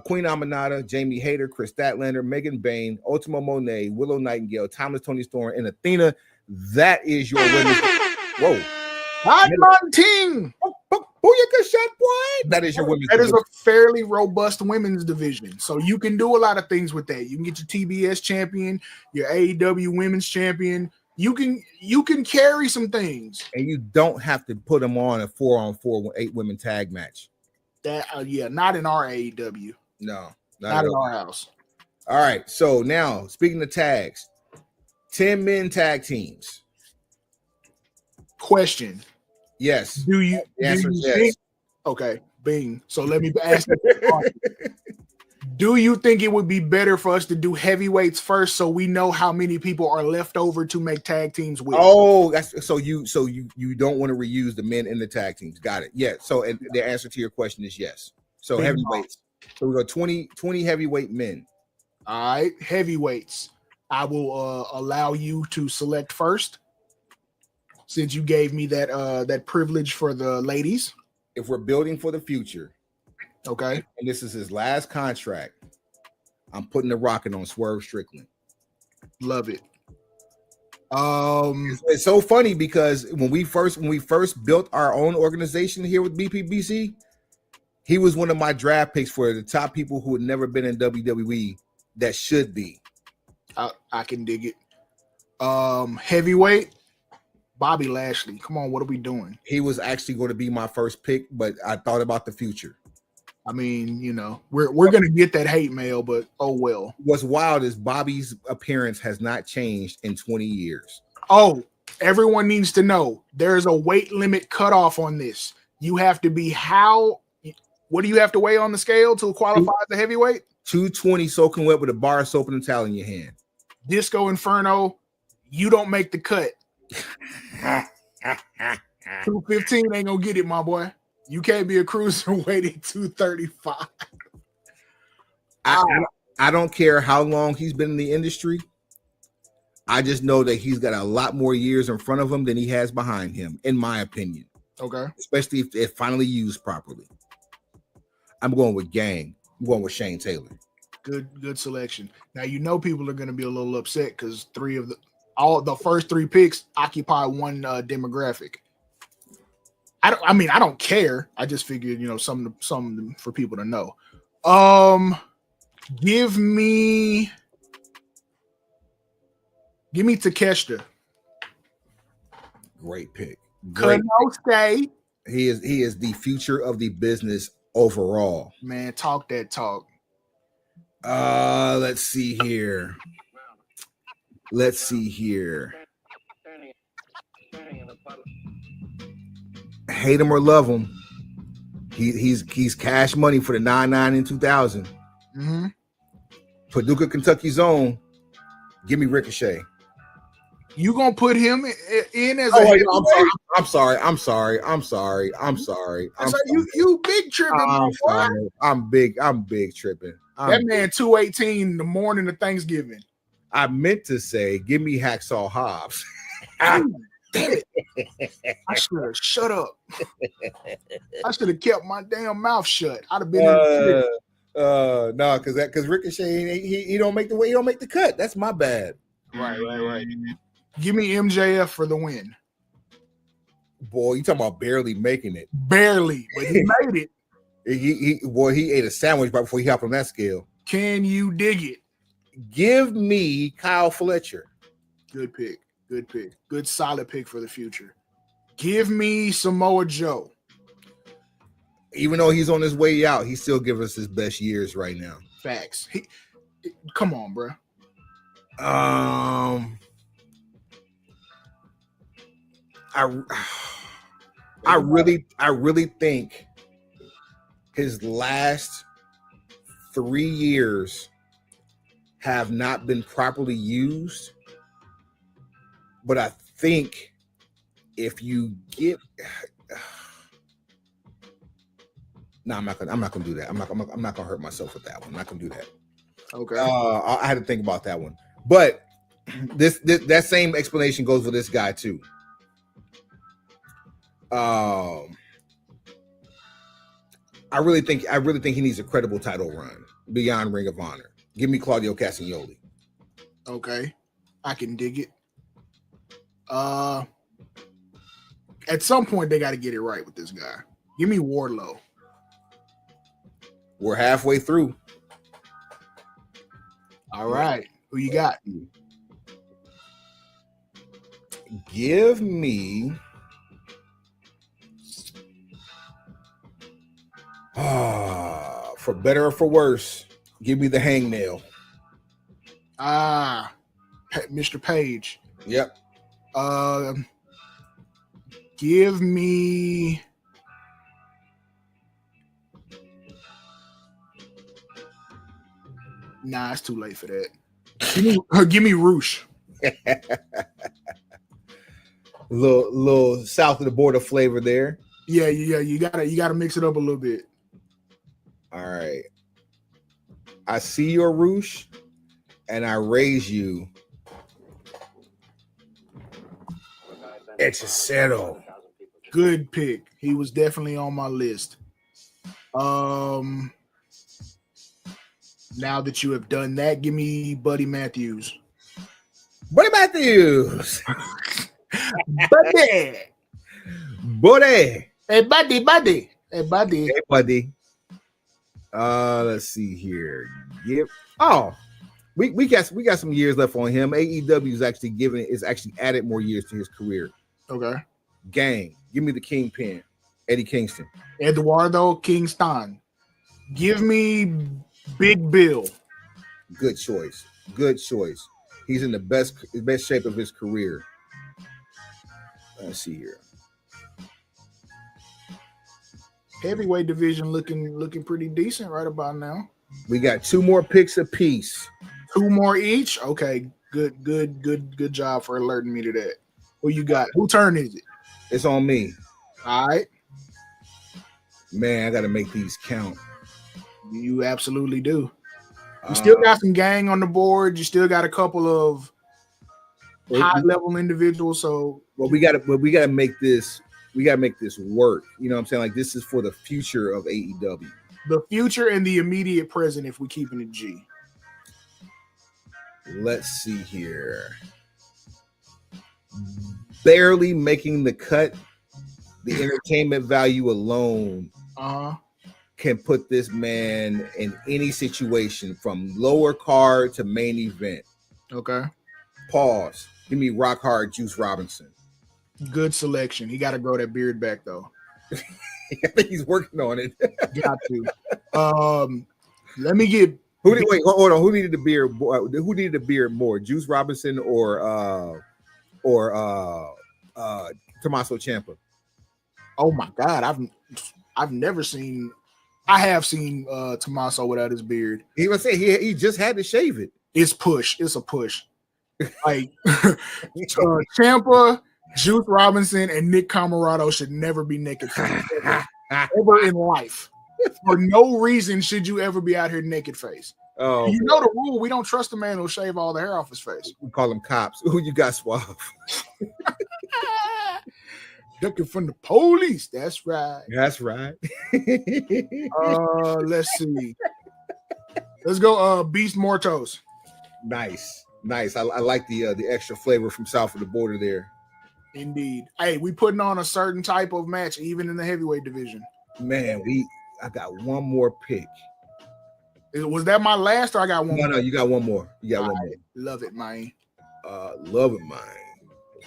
Queen Aminata, Jamie Hayter, Chris Statlander, Megan Bain, Ultimo Monet, Willow Nightingale, Timeless Tony Storm, and Athena. That is your women's. Whoa. Ting. That is your women's. That is a fairly robust women's division. So you can do a lot of things with that. You can get your TBS champion, your AEW women's champion. You can carry some things. And you don't have to put them on a 4-on-4 8 women tag match. That not in our AEW. No, not in our house. All right. So now, speaking of tags, 10 men tag teams. Question. Yes. The answer is yes. Think, okay, bing. So let me ask you. Do you think it would be better for us to do heavyweights first so we know how many people are left over to make tag teams with? Oh, so you don't want to reuse the men in the tag teams. Got it. Yeah. So and the answer to your question is yes. So bing heavyweights. So we go 20 heavyweight men. All right, heavyweights. I will allow you to select first, since you gave me that privilege for the ladies. If we're building for the future, okay, and this is his last contract, I'm putting the rocket on Swerve Strickland. Love it. It's so funny because when we first built our own organization here with BPBC, he was one of my draft picks for the top people who had never been in WWE that should be. I can dig it. Heavyweight, Bobby Lashley. Come on, what are we doing? He was actually going to be my first pick, but I thought about the future. I mean, we're going to get that hate mail, but oh well. What's wild is Bobby's appearance has not changed in 20 years. Oh, everyone needs to know there's a weight limit cutoff on this. You have to be what do you have to weigh on the scale to qualify as a heavyweight? 220 soaking wet with a bar of soap and a towel in your hand. Disco Inferno, you don't make the cut. 215 ain't gonna get it, my boy. You can't be a cruiserweight at 235. I don't care how long he's been in the industry. I just know that he's got a lot more years in front of him than he has behind him, in my opinion. Okay. Especially if it's finally used properly. I'm going with Gang. I'm going with Shane Taylor. Good selection. Now people are going to be a little upset because the first 3 picks occupy one demographic. I don't care. I just figured something for people to know. Give me Takeshita. Great pick. Konosuke. He is the future of the business overall. Man, talk that talk. Let's see here. Hate him or love him, He's cash money for the 99 in 2000. Mm-hmm. Paducah, Kentucky's own. Give me Ricochet. You gonna put him in as Oh, a? wait, I'm sorry. You big tripping. I'm sorry. I'm big tripping. That man 218 the morning of Thanksgiving. I meant to say, give me Hacksaw Hobbs. Damn it! I should have shut up. I should have kept my damn mouth shut. I'd have been in the no, because Ricochet he don't make the cut. That's my bad. Right. Give me MJF for the win. Boy, you talking about barely making it? Barely, but he made it. He ate a sandwich right before he hopped on that scale. Can you dig it? Give me Kyle Fletcher. Good pick. Good solid pick for the future. Give me Samoa Joe. Even though he's on his way out, he's still giving us his best years right now. Facts. Come on, bro. I really think his last 3 years have not been properly used. But I think if you get I'm not gonna do that. I'm not gonna hurt myself with that one. I'm not gonna do that. Okay. I had to think about that one. But that same explanation goes for this guy too. I really think he needs a credible title run beyond Ring of Honor. Give me Claudio Castagnoli. Okay, I can dig it. At some point they got to get it right with this guy. Give me Wardlow. We're halfway through. All right, who you got? Give me for better or for worse, give me the hangnail. Mr. Page. Yep. Give me Nah, it's too late for that. Give me Roosh. little south of the border flavor there. Yeah. You gotta mix it up a little bit. All right. I see your Roosh, and I raise you. Hechicero. Good pick. He was definitely on my list. Now that you have done that, give me Buddy Matthews. Buddy Matthews. Buddy. Buddy. Hey, buddy. Hey, buddy. Hey, buddy. Let's see here. We got some years left on him. AEW is actually added more years to his career. Okay. Gang, give me the Kingpin, Eddie Kingston. Eduardo Kingston. Give me Big Bill. Good choice. He's in the best shape of his career. Let's see here. Heavyweight division looking pretty decent right about now. We got 2 more picks apiece. 2 more each. Okay, good job for alerting me to that. Who you got? Who turn is it? It's on me. All right. Man, I got to make these count. You absolutely do. You still got some gang on the board. You still got a couple of high-level individuals. So, we got to make this. We got to make this work. You know what I'm saying? Like, this is for the future of AEW. The future and the immediate present, if we're keeping it G. Let's see here. Barely making the cut. The entertainment value alone can put this man in any situation from lower card to main event. Okay. Pause. Give me Rock Hard Juice Robinson. Good selection. He got to grow that beard back, though. I think he's working on it. Got to. Let me get. Hold on. Who needed the beard? Who needed the beard more? Juice Robinson or Tommaso Ciampa? Oh my God, I've never seen. I have seen Tommaso without his beard. He was saying he just had to shave it. It's push. It's a push. Like Ciampa, Juice Robinson, and Nick Comoroto should never be naked ever in life. For no reason should you ever be out here naked face. Oh, you know the rule. We don't trust a man who'll shave all the hair off his face. We call them cops. Who you got, Suave? Ducking from the police. That's right. That's right. Let's see. Let's go. Beast Mortos. Nice. I like the extra flavor from south of the border there. Indeed. Hey, we putting on a certain type of match, even in the heavyweight division. Man, I got one more pick. Was that my last, or I got one? No, you got one more. You got one more. Love it, man. Love it, man.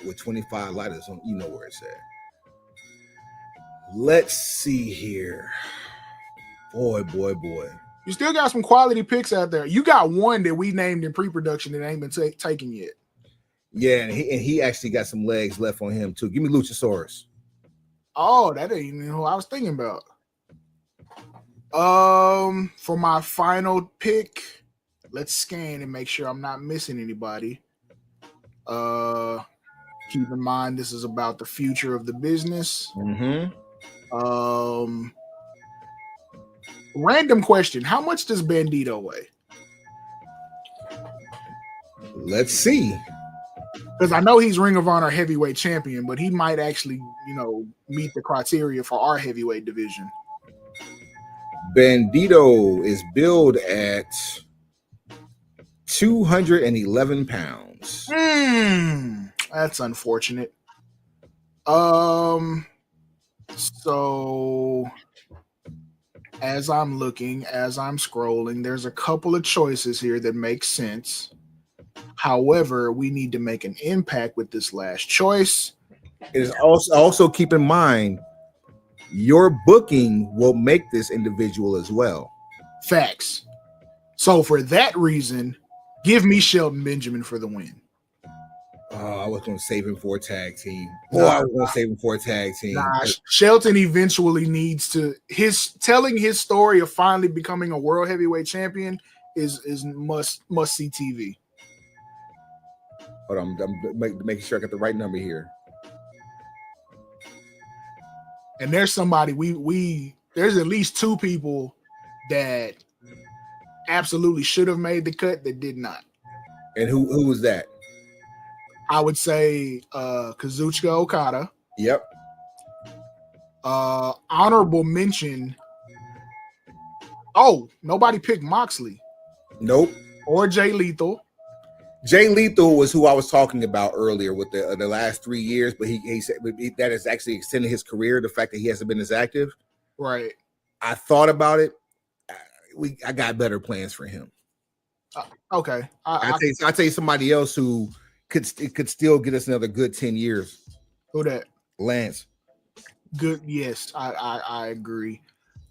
With 25 lighters on, you know where it's at. Let's see here. Boy. You still got some quality picks out there. You got one that we named in pre-production that ain't been taken yet. Yeah, and he actually got some legs left on him too. Give me Luchasaurus. Oh, that ain't even who I was thinking about. For my final pick, let's scan and make sure I'm not missing anybody. Keep in mind this is about the future of the business. Mm-hmm. Random question: how much does Bandito weigh? Let's see. Because I know he's Ring of Honor heavyweight champion, but he might actually, meet the criteria for our heavyweight division. Bandito is billed at 211 pounds. That's unfortunate. So as I'm scrolling, there's a couple of choices here that make sense. However, we need to make an impact with this last choice. It is also keep in mind your booking will make this individual as well. Facts. So for that reason, give me Shelton Benjamin for the win. I was going to save him for a tag team. Nah, Shelton eventually needs to telling his story of finally becoming a world heavyweight champion is must see TV. Hold on, I'm making sure I got the right number here. And there's somebody there's at least two people that absolutely should have made the cut that did not. And who was that? I would say Kazuchika Okada. Yep. Honorable mention. Oh, nobody picked Moxley. Nope. Or Jay Lethal. Jay Lethal was who I was talking about earlier with the last 3 years, but he said that has actually extended his career. The fact that he hasn't been as active, right? I thought about it. I got better plans for him. Okay, I'll tell you somebody else who could still get us another good 10 years. Who that? Lance. Good. Yes, I agree.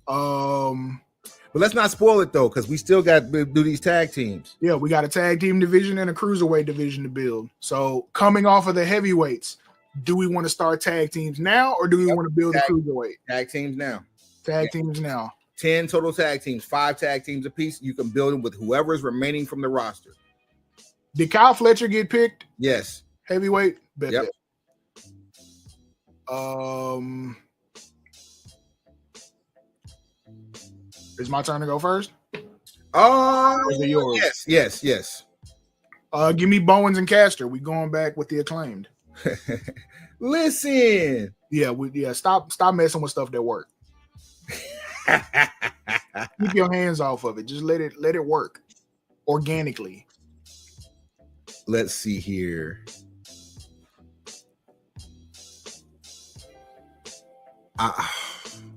But let's not spoil it though, because we still got to do these tag teams. Yeah, we got a tag team division and a cruiserweight division to build. So coming off of the heavyweights, do we want to start tag teams now, or do we want to build a cruiserweight? Tag teams now. Teams now. 10 total tag teams, 5 tag teams apiece. You can build them with whoever is remaining from the roster. Did Kyle Fletcher get picked? Yes. Heavyweight? Bet yep. That. It's my turn to go first. Is it yours? Yes. Give me Bowens and Caster. We going back with the Acclaimed. Listen. Yeah. Stop messing with stuff that work. Keep your hands off of it. Just let it work organically. Let's see here.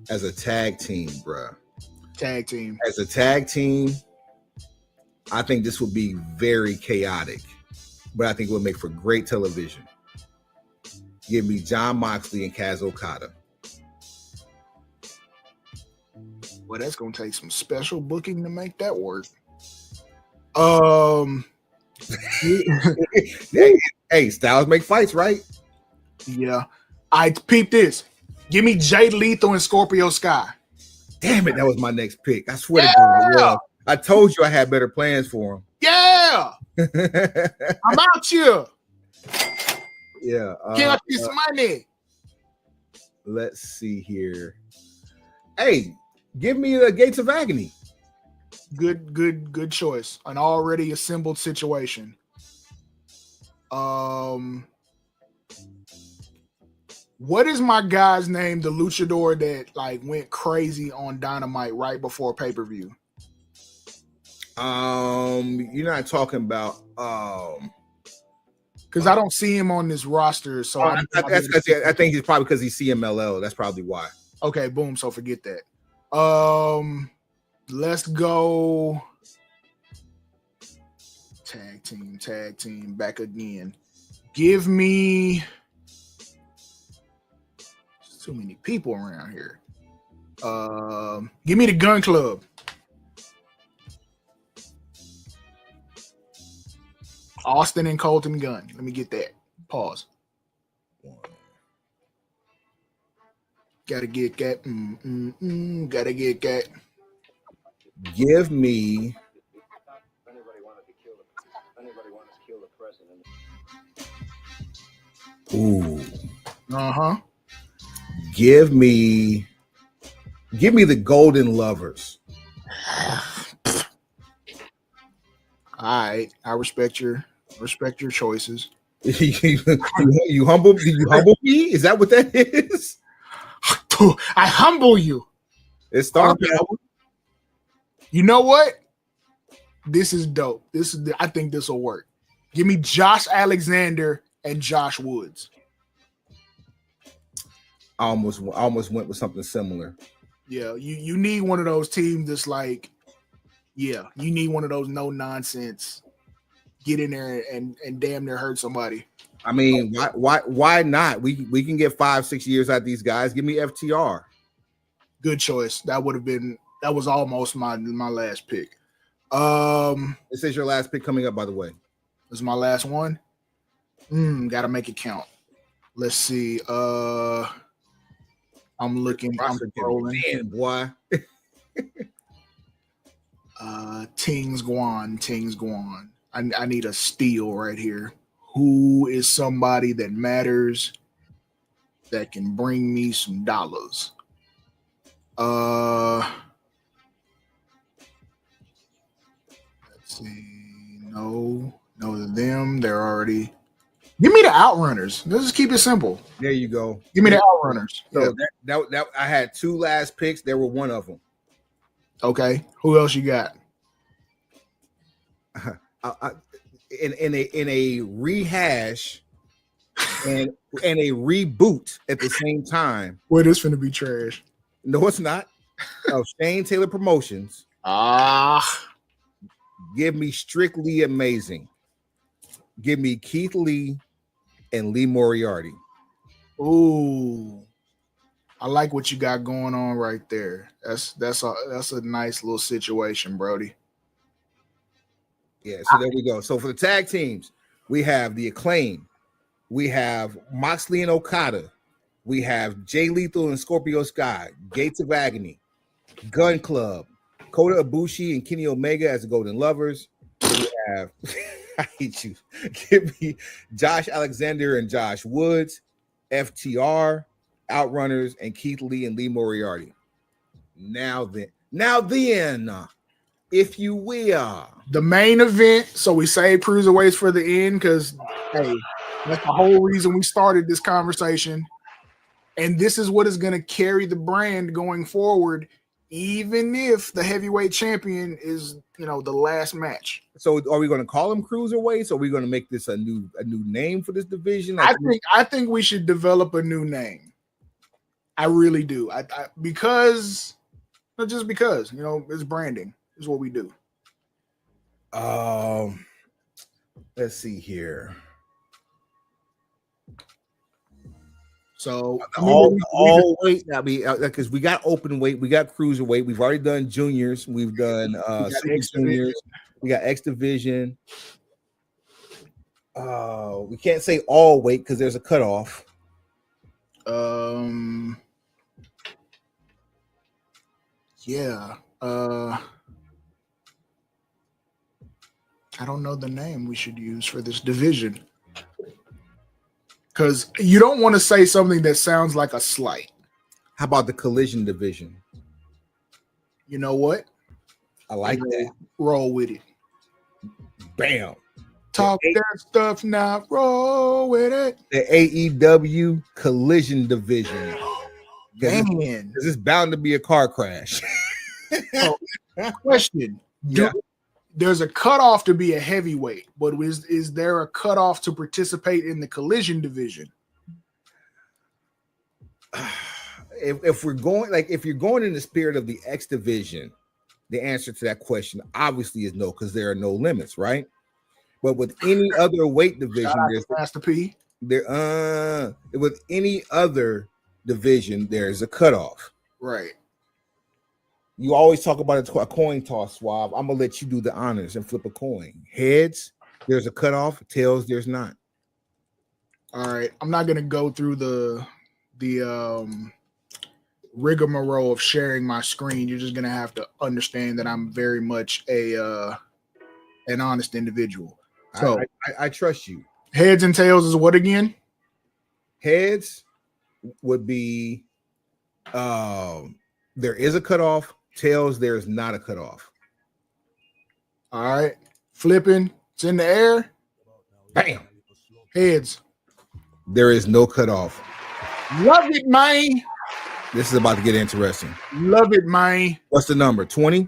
As a tag team, bruh. Tag team. As a tag team, I think this would be very chaotic, but I think it would make for great television. Give me Jon Moxley and Kaz Okada. Well, that's gonna take some special booking to make that work. Hey, styles make fights, right? Yeah. I peeped this. Give me Jay Lethal and Scorpio Sky. Damn it, that was my next pick. I swear to God, it was. I told you I had better plans for him. Yeah, I'm out here. Yeah. Get this money. Let's see here. Hey, give me the Gates of Agony. Good choice. An already assembled situation. What is my guy's name? The luchador that like went crazy on Dynamite right before pay-per-view. You're not talking about because I don't see him on this roster. So I think he's probably because he's CMLL. That's probably why. Okay, boom. So forget that. Let's go. Tag team, back again. Give me. There's too many people around here. Give me the Gun Club. Austin and Colton Gunn. Let me get that. Pause. Gotta get that. Gotta get that. Give me. Ooh. Give me the Golden Lovers. All right, I respect your choices. you humble me? Is that what that is? I humble you. It's Star Power. You know what? This is dope. I think this will work. Give me Josh Alexander and Josh Woods. I almost went with something similar. Yeah, you need one of those teams that's like, yeah, you need one of those no nonsense. Get in there and damn near hurt somebody. I mean, why not? We can get 5-6 years out of these guys. Give me FTR. Good choice. That was almost my last pick. This is your last pick coming up, by the way. This is my last one. Gotta make it count. Let's see. I'm looking. I'm scrolling. Damn, boy. Tings Guan. I need a steal right here. Who is somebody that matters that can bring me some dollars? Let's see. No, them. They're already. Give me the Outrunners. Let's just keep it simple. There you go. Give me the Outrunners. So that I had 2 last picks. There were one of them. Okay. Who else you got? In a rehash and a reboot at the same time. Boy, this finna be trash. No, it's not. Of Shane Taylor Promotions. Give me Strictly Amazing. Give me Keith Lee and Lee Moriarty. Ooh, I like what you got going on right there. That's a nice little situation, Brody. Yeah, so there we go. So for the tag teams, we have the Acclaim, we have Moxley and Okada, we have Jay Lethal and Scorpio Sky, Gates of Agony, Gun Club, Kota Ibushi and Kenny Omega as the Golden Lovers. We have I hate you. Give me Josh Alexander and Josh Woods, FTR, Outrunners, and Keith Lee and Lee Moriarty. Now then, if you will, the main event. So we save cruiserweights for the end because hey, that's the whole reason we started this conversation. And this is what is going to carry the brand going forward, even if the heavyweight champion is, the last match. So are we going to call them cruiserweights? Or are we going to make this a new name for this division? I think we should develop a new name. I really do. Because it's branding is what we do. Let's see here. So all weight. I mean, because we got open weight, we got cruiserweight, we've already done juniors, we've done super juniors, we got X division. We can't say all weight because there's a cutoff. Yeah. I don't know the name we should use for this division. Because you don't want to say something that sounds like a slight. How about the collision division? You know what? I like that. Roll with it. Bam. Talk that stuff now. Roll with it. The AEW collision division. Man. Because it's bound to be a car crash. So, question. Yeah. There's a cutoff to be a heavyweight, but is there a cutoff to participate in the collision division? If we're going, like, if you're going in the spirit of the X division, the answer to that question obviously is no, because there are no limits, right? But with any other weight division, there's Master P. With any other division, there's a cutoff. Right. You always talk about a coin toss, Swab. I'm gonna let you do the honors and flip a coin. Heads, there's a cutoff. Tails, there's not. All right. I'm not gonna go through the rigmarole of sharing my screen. You're just gonna have to understand that I'm very much an honest individual. So I trust you. Heads and tails is what again? Heads would be there is a cutoff. Tails, there's not a cutoff. All right. Flipping. It's in the air. Bam. Heads. There is no cutoff. Love it, man. This is about to get interesting. Love it, man. What's the number? 20?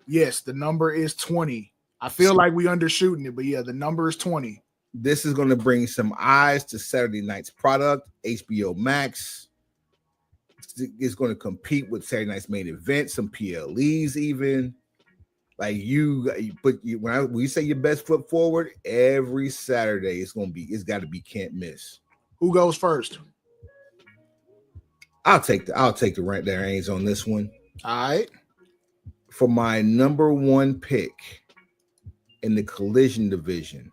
Yes, the number is 20. I feel like we undershooting it, but yeah, the number is 20. This is going to bring some eyes to Saturday night's product, HBO Max. It's going to compete with Saturday night's main event, some PLEs even. Like when we say your best foot forward every Saturday, it's got to be can't miss. Who goes first? I'll take the rent there Ains on this one. All right. For my number one pick in the collision division.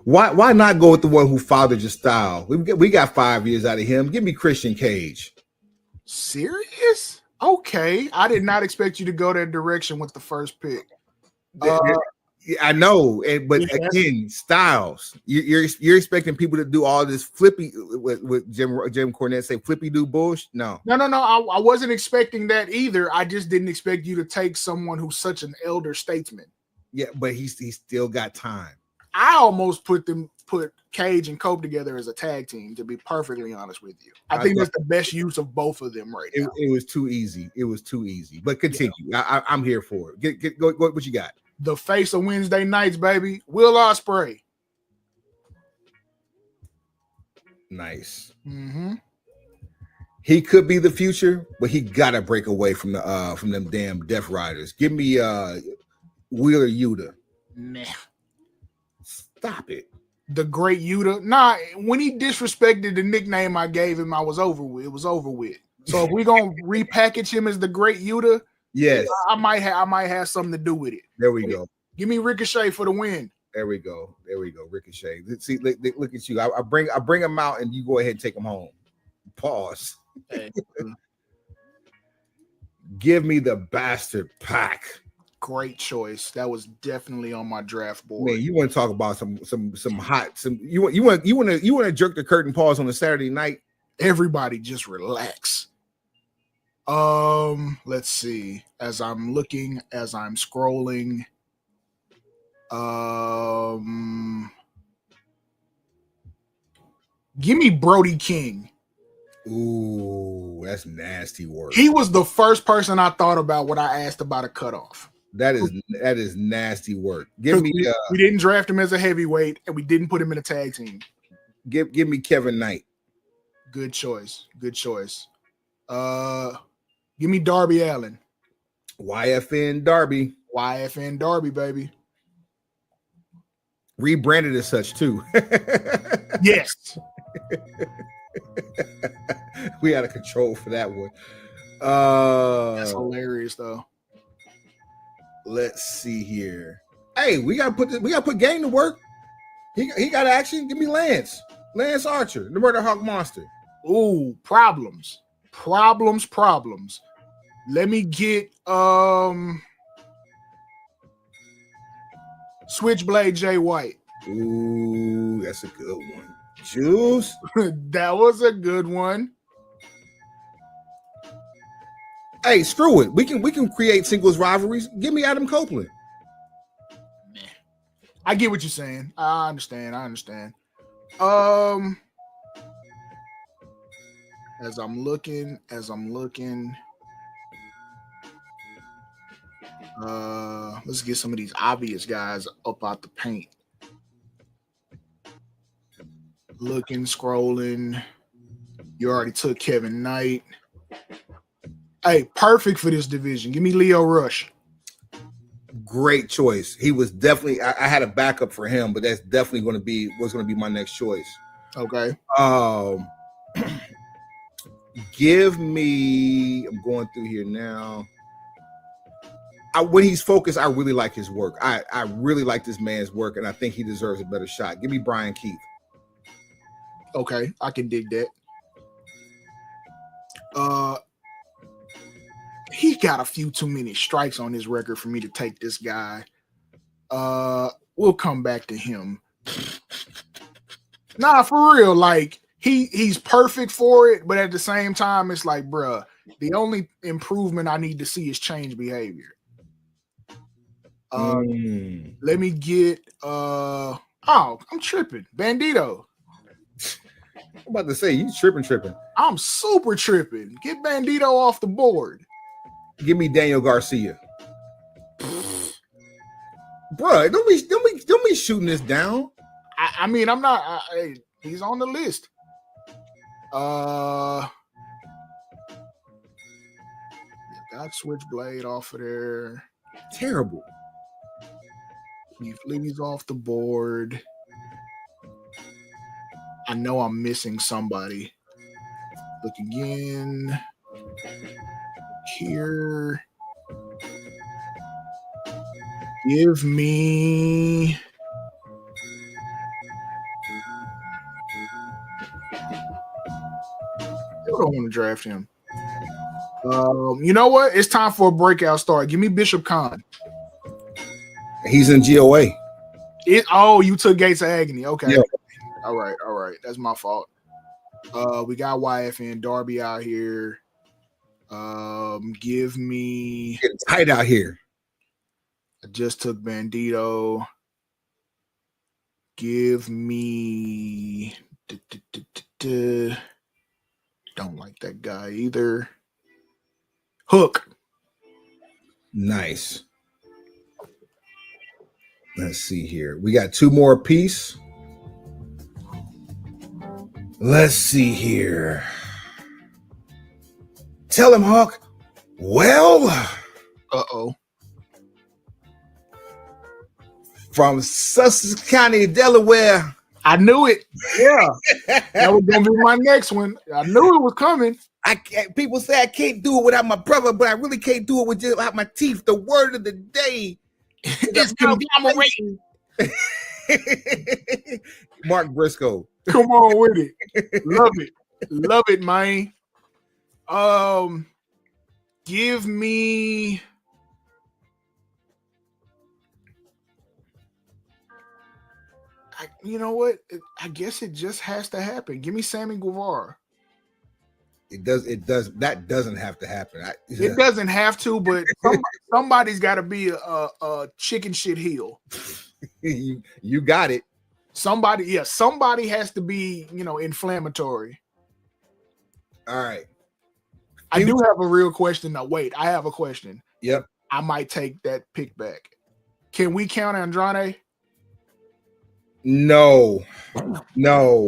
Why not go with the one who fathered your style? We got 5 years out of him. Give me Christian Cage. Serious? Okay. I did not expect you to go that direction with the first pick. I know, but again, styles. You're expecting people to do all this flippy with Jim Cornette say flippy do bullshit. No. I wasn't expecting that either. I just didn't expect you to take someone who's such an elder statesman. Yeah, but he's still got time. I almost put Cage and Cope together as a tag team, to be perfectly honest with you. I think that's the best use of both of them right now. It was too easy. But continue. Yeah. I'm here for it. Go, what you got? The face of Wednesday nights, baby. Will Ospreay. Nice. Mm-hmm. He could be the future, but he gotta break away from them damn Death Riders. Give me Wheeler Yuta. Nah. Stop it. The Great Yuta. Nah, when he disrespected the nickname I gave him, it was over with. So if we're gonna repackage him as the Great Yuta, yes, I might have something to do with it. There we go. Give me Ricochet for the win. There we go. Ricochet. See, look at you. I bring him out, and you go ahead and take him home. Pause. Hey. Give me the Bastard Pack. Great choice. That was definitely on my draft board. Man, you want to talk about some hot you want to jerk the curtain pause on a Saturday night? Everybody just relax. Let's see. As I'm scrolling. Give me Brody King. Ooh, that's nasty work. He was the first person I thought about when I asked about a cutoff. That is nasty work. Give me we didn't draft him as a heavyweight and we didn't put him in a tag team. Give me Kevin Knight. Good choice. Give me Darby Allin. YFN Darby. YFN Darby, baby. Rebranded as such too. Yes. We out of control for that one. That's hilarious though. Let's see here. Hey, we gotta put Game to work. He got action. Give me Lance Archer, the Murder Hawk Monster. Ooh, problems. Let me get Switchblade Jay White. Ooh, that's a good one. Juice. That was a good one. Hey, screw it. We can create singles rivalries. Give me Adam Copeland. I get what you're saying. I understand. As I'm looking, let's get some of these obvious guys up out the paint. Looking, scrolling. You already took Kevin Knight. Hey, perfect for this division. Give me Leo Rush. Great choice. He was definitely. I had a backup for him, but that's definitely going to be my next choice. Okay. Give me. I'm going through here now. When he's focused, I really like his work. I really like this man's work, and I think he deserves a better shot. Give me Brian Keith. Okay, I can dig that. He got a few too many strikes on his record for me to take this guy. We'll come back to him. Nah, for real. Like he's perfect for it, but at the same time, it's like, bruh, the only improvement I need to see is change behavior. Let me get I'm tripping. Bandito. I'm about to say you tripping. I'm super tripping. Get Bandito off the board. Give me Daniel Garcia. Bruh, don't be shooting this down. I mean, I'm not. He's on the list. Got Switchblade off of there. Terrible. Keith Lee's off the board. I know I'm missing somebody. Look again. Here. Give me. I don't want to draft him. You know what? It's time for a breakout star. Give me Bishop Khan. He's in GOA. You took Gates of Agony. Okay. Yeah. All right. That's my fault. We got YFN Darby out here. Give me. Getting tight out here. I just took Bandito. Give me. Don't like that guy either. Hook. Nice. Let's see here. We got two more apiece. Let's see here. Tell him, Hawk. Well. Uh-oh. From Sussex County, Delaware. I knew it. Yeah. That was going to be my next one. I knew it was coming. People say I can't do it without my brother, but I really can't do it without my teeth. The word of the day is conglomeration. Mark Briscoe. Come on with it. Love it, man. Give me. You know what? I guess it just has to happen. Give me Sammy Guevara. It does. That doesn't have to happen. It doesn't have to, but somebody's got to be a chicken shit heel. You got it. Somebody has to be, inflammatory. All right. I do have a real question. Now, wait, I have a question. Yep. I might take that pick back. Can we count Andrade? No,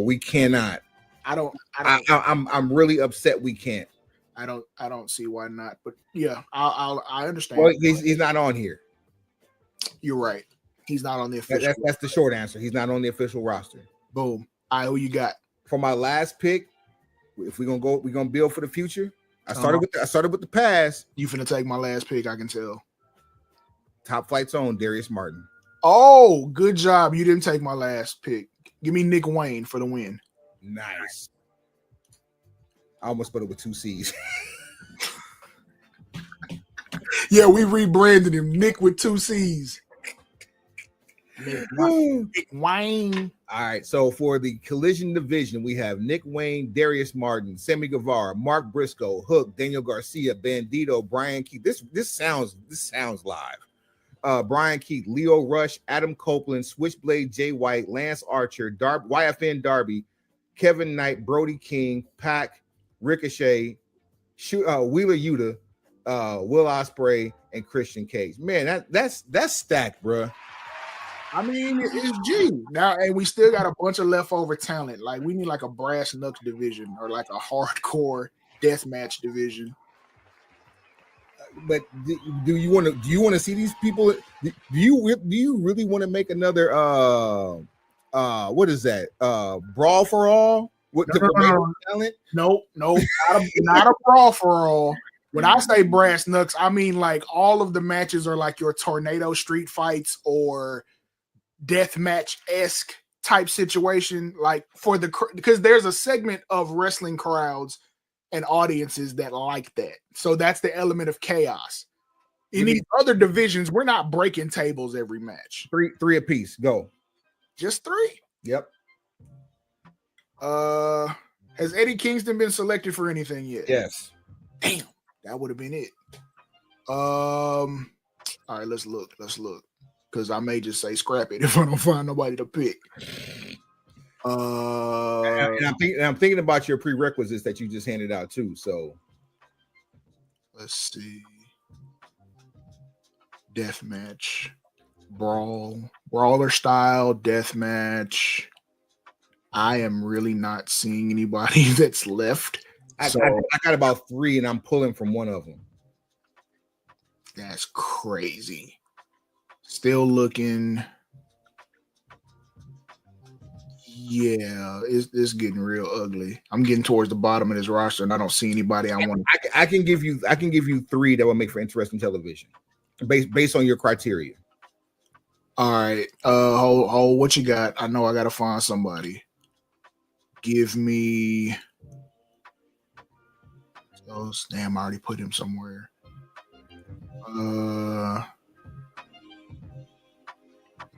we cannot. I'm really upset we can't. I don't see why not. But yeah, I understand. Well, he's not on here. You're right. He's not on the official. That's the short answer. He's not on the official roster. Boom. All right, who you got? For my last pick, if we're gonna build for the future. I started with the past. You finna take my last pick, I can tell. Top Flight's own Darius Martin. Oh, good job. You didn't take my last pick. Give me Nick Wayne for the win. Nice. I almost spelled it with 2 C's. Yeah, we rebranded him. Nick with 2 C's. Nick Wayne. All right, so for the Collision division, we have Nick Wayne, Darius Martin, Sammy Guevara, Mark Briscoe, Hook, Daniel Garcia, Bandito, Brian Keith. This sounds live. Brian Keith, Leo Rush, Adam Copeland, Switchblade, Jay White, Lance Archer, YFN Darby, Kevin Knight, Brody King, Pac, Ricochet, Wheeler Yuta, Will Ospreay, and Christian Cage. Man, that's stacked, bro. I mean, it's G now, and we still got a bunch of leftover talent. Like we need like a brass knucks division or like a hardcore deathmatch division. But do you want to see these people? Do you really want to make another what is that? Brawl for all? What talent? Nope, not a brawl for all. When I say brass knucks, I mean like all of the matches are like your tornado street fights or deathmatch-esque type situation, like because there's a segment of wrestling crowds and audiences that like that. So that's the element of chaos. In these other divisions, we're not breaking tables every match. Three apiece. Go. Just 3? Yep. Has Eddie Kingston been selected for anything yet? Yes. Damn, that would have been it. All right, let's look. Because I may just say scrap it if I don't find nobody to pick. And I'm thinking about your prerequisites that you just handed out too. So let's see. Deathmatch, brawler style deathmatch. I am really not seeing anybody that's left. I got about 3, and I'm pulling from one of them. That's crazy. Still looking. Yeah, it's getting real ugly. I'm getting towards the bottom of this roster, and I don't see anybody I want. I can give you 3 that will make for interesting television, based on your criteria. All right, hold. What you got? I know I got to find somebody. Give me. Damn, I already put him somewhere.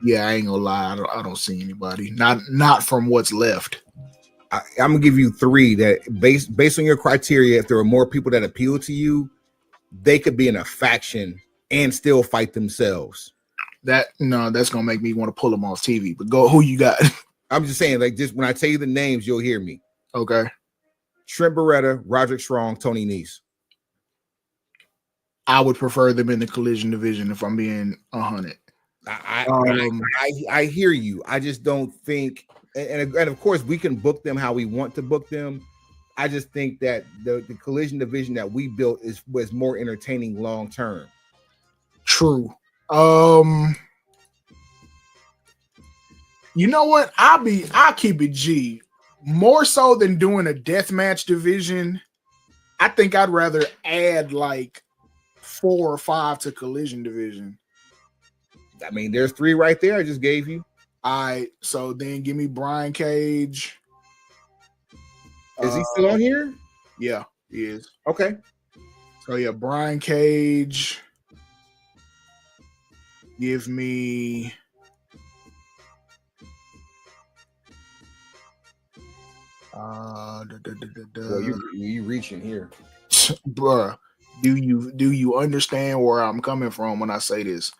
Yeah, I ain't gonna lie. I don't see anybody. Not from what's left. I'm gonna give you 3 that based on your criteria. If there are more people that appeal to you, they could be in a faction and still fight themselves. That's gonna make me want to pull them off TV. But go, who you got? I'm just saying, like, just when I tell you the names, you'll hear me. Okay. Trent Beretta, Roderick Strong, Tony Nese. I would prefer them in the Collision division if I'm being 100. I hear you. I just don't think, and of course we can book them how we want to book them. I just think that the Collision division that we built was more entertaining long term. True. You know what? I'll keep it G. More so than doing a deathmatch division, I think I'd rather add like 4 or 5 to Collision division. I mean, there's 3 right there I just gave you. All right, so then give me Brian Cage. Is he still on here? Yeah, he is. Okay. So yeah, Brian Cage. Give me Well, you reaching here. Bruh, do you understand where I'm coming from when I say this?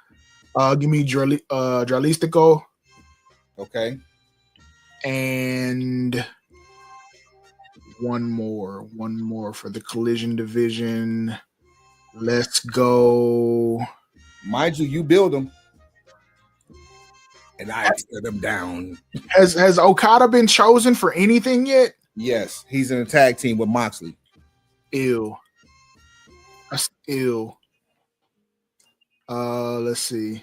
Give me Dralistico. Okay. And one more for the Collision division. Let's go. Mind you, you build them. And I tear them down. Has Okada been chosen for anything yet? Yes, he's in a tag team with Moxley. Ew. That's ew. Let's see.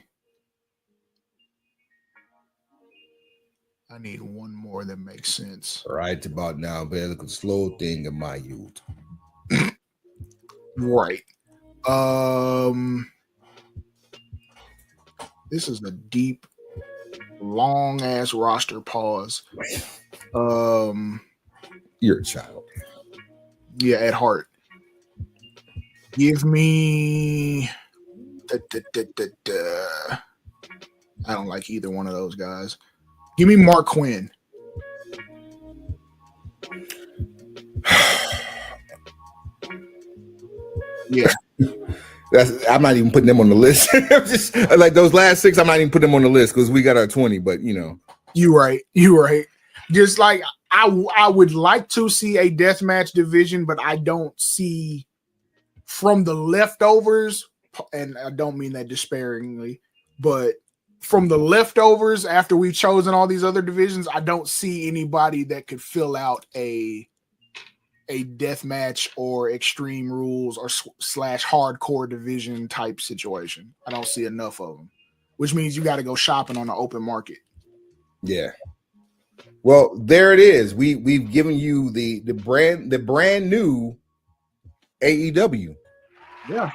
I need one more that makes sense. Right about now, but look a slow thing in my youth. Right. This is a deep, long ass roster pause. You're a child. Yeah, at heart. Give me. I don't like either one of those guys. Give me Mark Quinn. Yeah. I'm not even putting them on the list. Just like those last 6, I'm not even putting them on the list because we got our 20. But you right. Just like I would like to see a deathmatch division, but I don't see from the leftovers, and I don't mean that disparagingly, but from the leftovers after we've chosen all these other divisions, I don't see anybody that could fill out a deathmatch or Extreme Rules or / hardcore division type situation. I don't see enough of them, which means you got to go shopping on the open market. Yeah. Well, there it is. We've given you the brand new AEW. Yeah.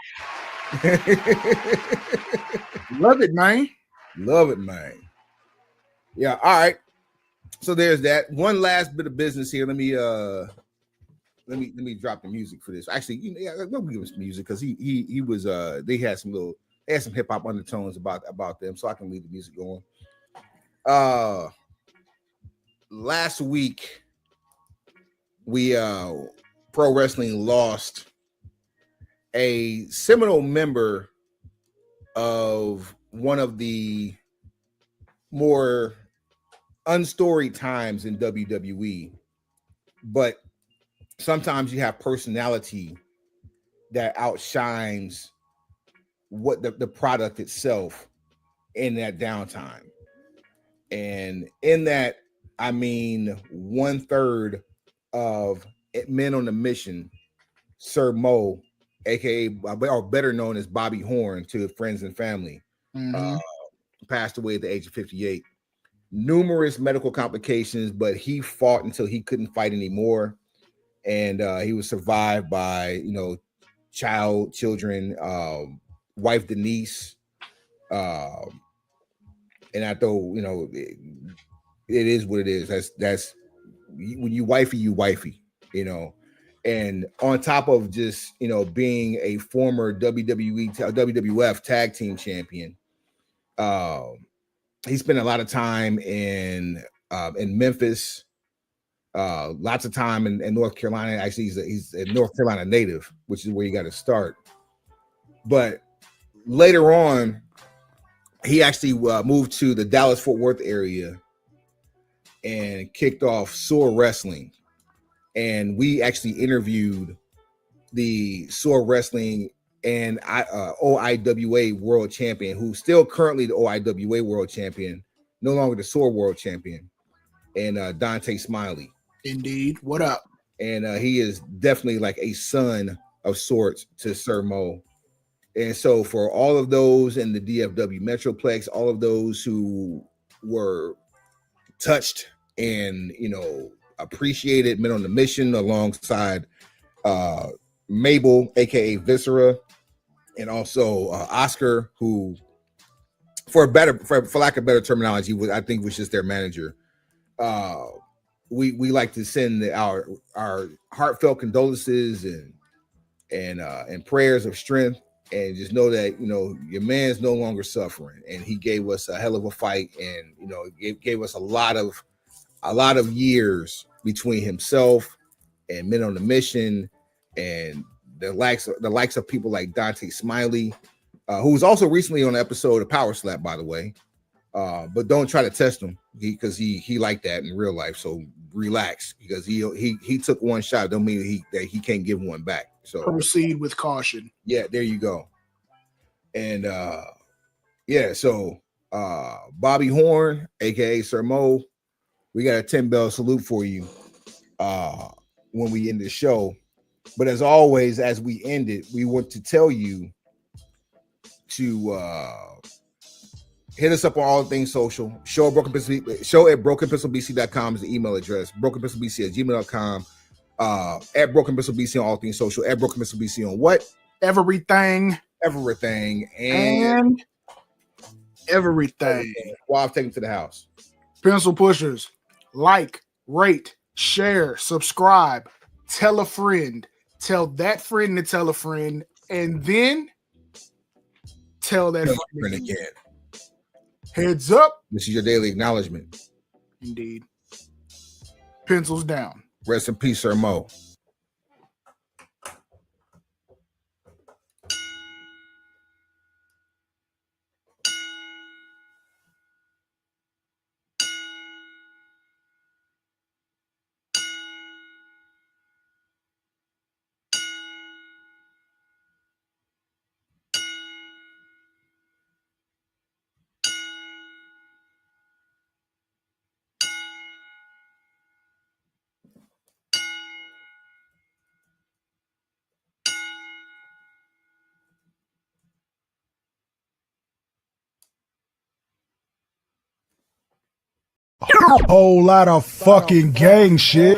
Love it, man. Love it, man. Yeah. All right. So there's that. One last bit of business here. Let me drop the music for this. Actually, let me give us music because he was they had some hip hop undertones about them, so I can leave the music going. Last week we pro wrestling lost a seminal member of one of the more unstoried times in WWE, but sometimes you have personality that outshines what the product itself in that downtime. And in that, I mean 1/3 of Men on the Mission, Sir Mo, aka or better known as Bobby Horne to friends and family, passed away at the age of 58. Numerous medical complications, but he fought until he couldn't fight anymore. And he was survived by children, wife Denise, and I thought it is what it is. That's when you wifey, and on top of just being a former WWF tag team champion, he spent a lot of time in Memphis. Lots of time in North Carolina. Actually, he's a North Carolina native, which is where you got to start. But later on, he actually moved to the Dallas-Fort Worth area and kicked off Soar Wrestling. And we actually interviewed the Soar Wrestling and OIWA World Champion, who's still currently the OIWA World Champion, no longer the Soar World Champion, and Dante Smiley. Indeed. What up? And he is definitely like a son of sorts to Sir Mo. And so for all of those in the DFW Metroplex, all of those who were touched and, appreciated Men on the Mission alongside Mabel, aka Viscera, and also Oscar, who for lack of better terminology, I think was just their manager. We like to send our heartfelt condolences and prayers of strength, and just know that your man's no longer suffering, and he gave us a hell of a fight, and gave us a lot of years between himself and Men on the Mission, and the likes of people like Dante Smiley, who was also recently on an episode of Power Slap, by the way. But don't try to test him because he liked that in real life. So relax, because he took one shot. Don't mean that he can't give one back. So proceed with caution. Yeah, there you go. And so Bobby Horne, aka Sir Mo, we got a 10-bell salute for you when we end the show. But as always, as we end it, we want to tell you to hit us up on all things social. Show at brokenpistolbc.com is the email address. brokenpistolbc@gmail.com. At Broken Pistol BC on all things social. At Broken Pistol BC on what? Everything. And everything. While I've taken to the house. Pencil pushers, like, rate, share, subscribe, tell a friend, tell that friend to tell a friend, and then tell that friend again. Heads up. This is your daily acknowledgement. Indeed. Pencils down. Rest in peace, Sir Mo. Whole lot of fucking gang shit.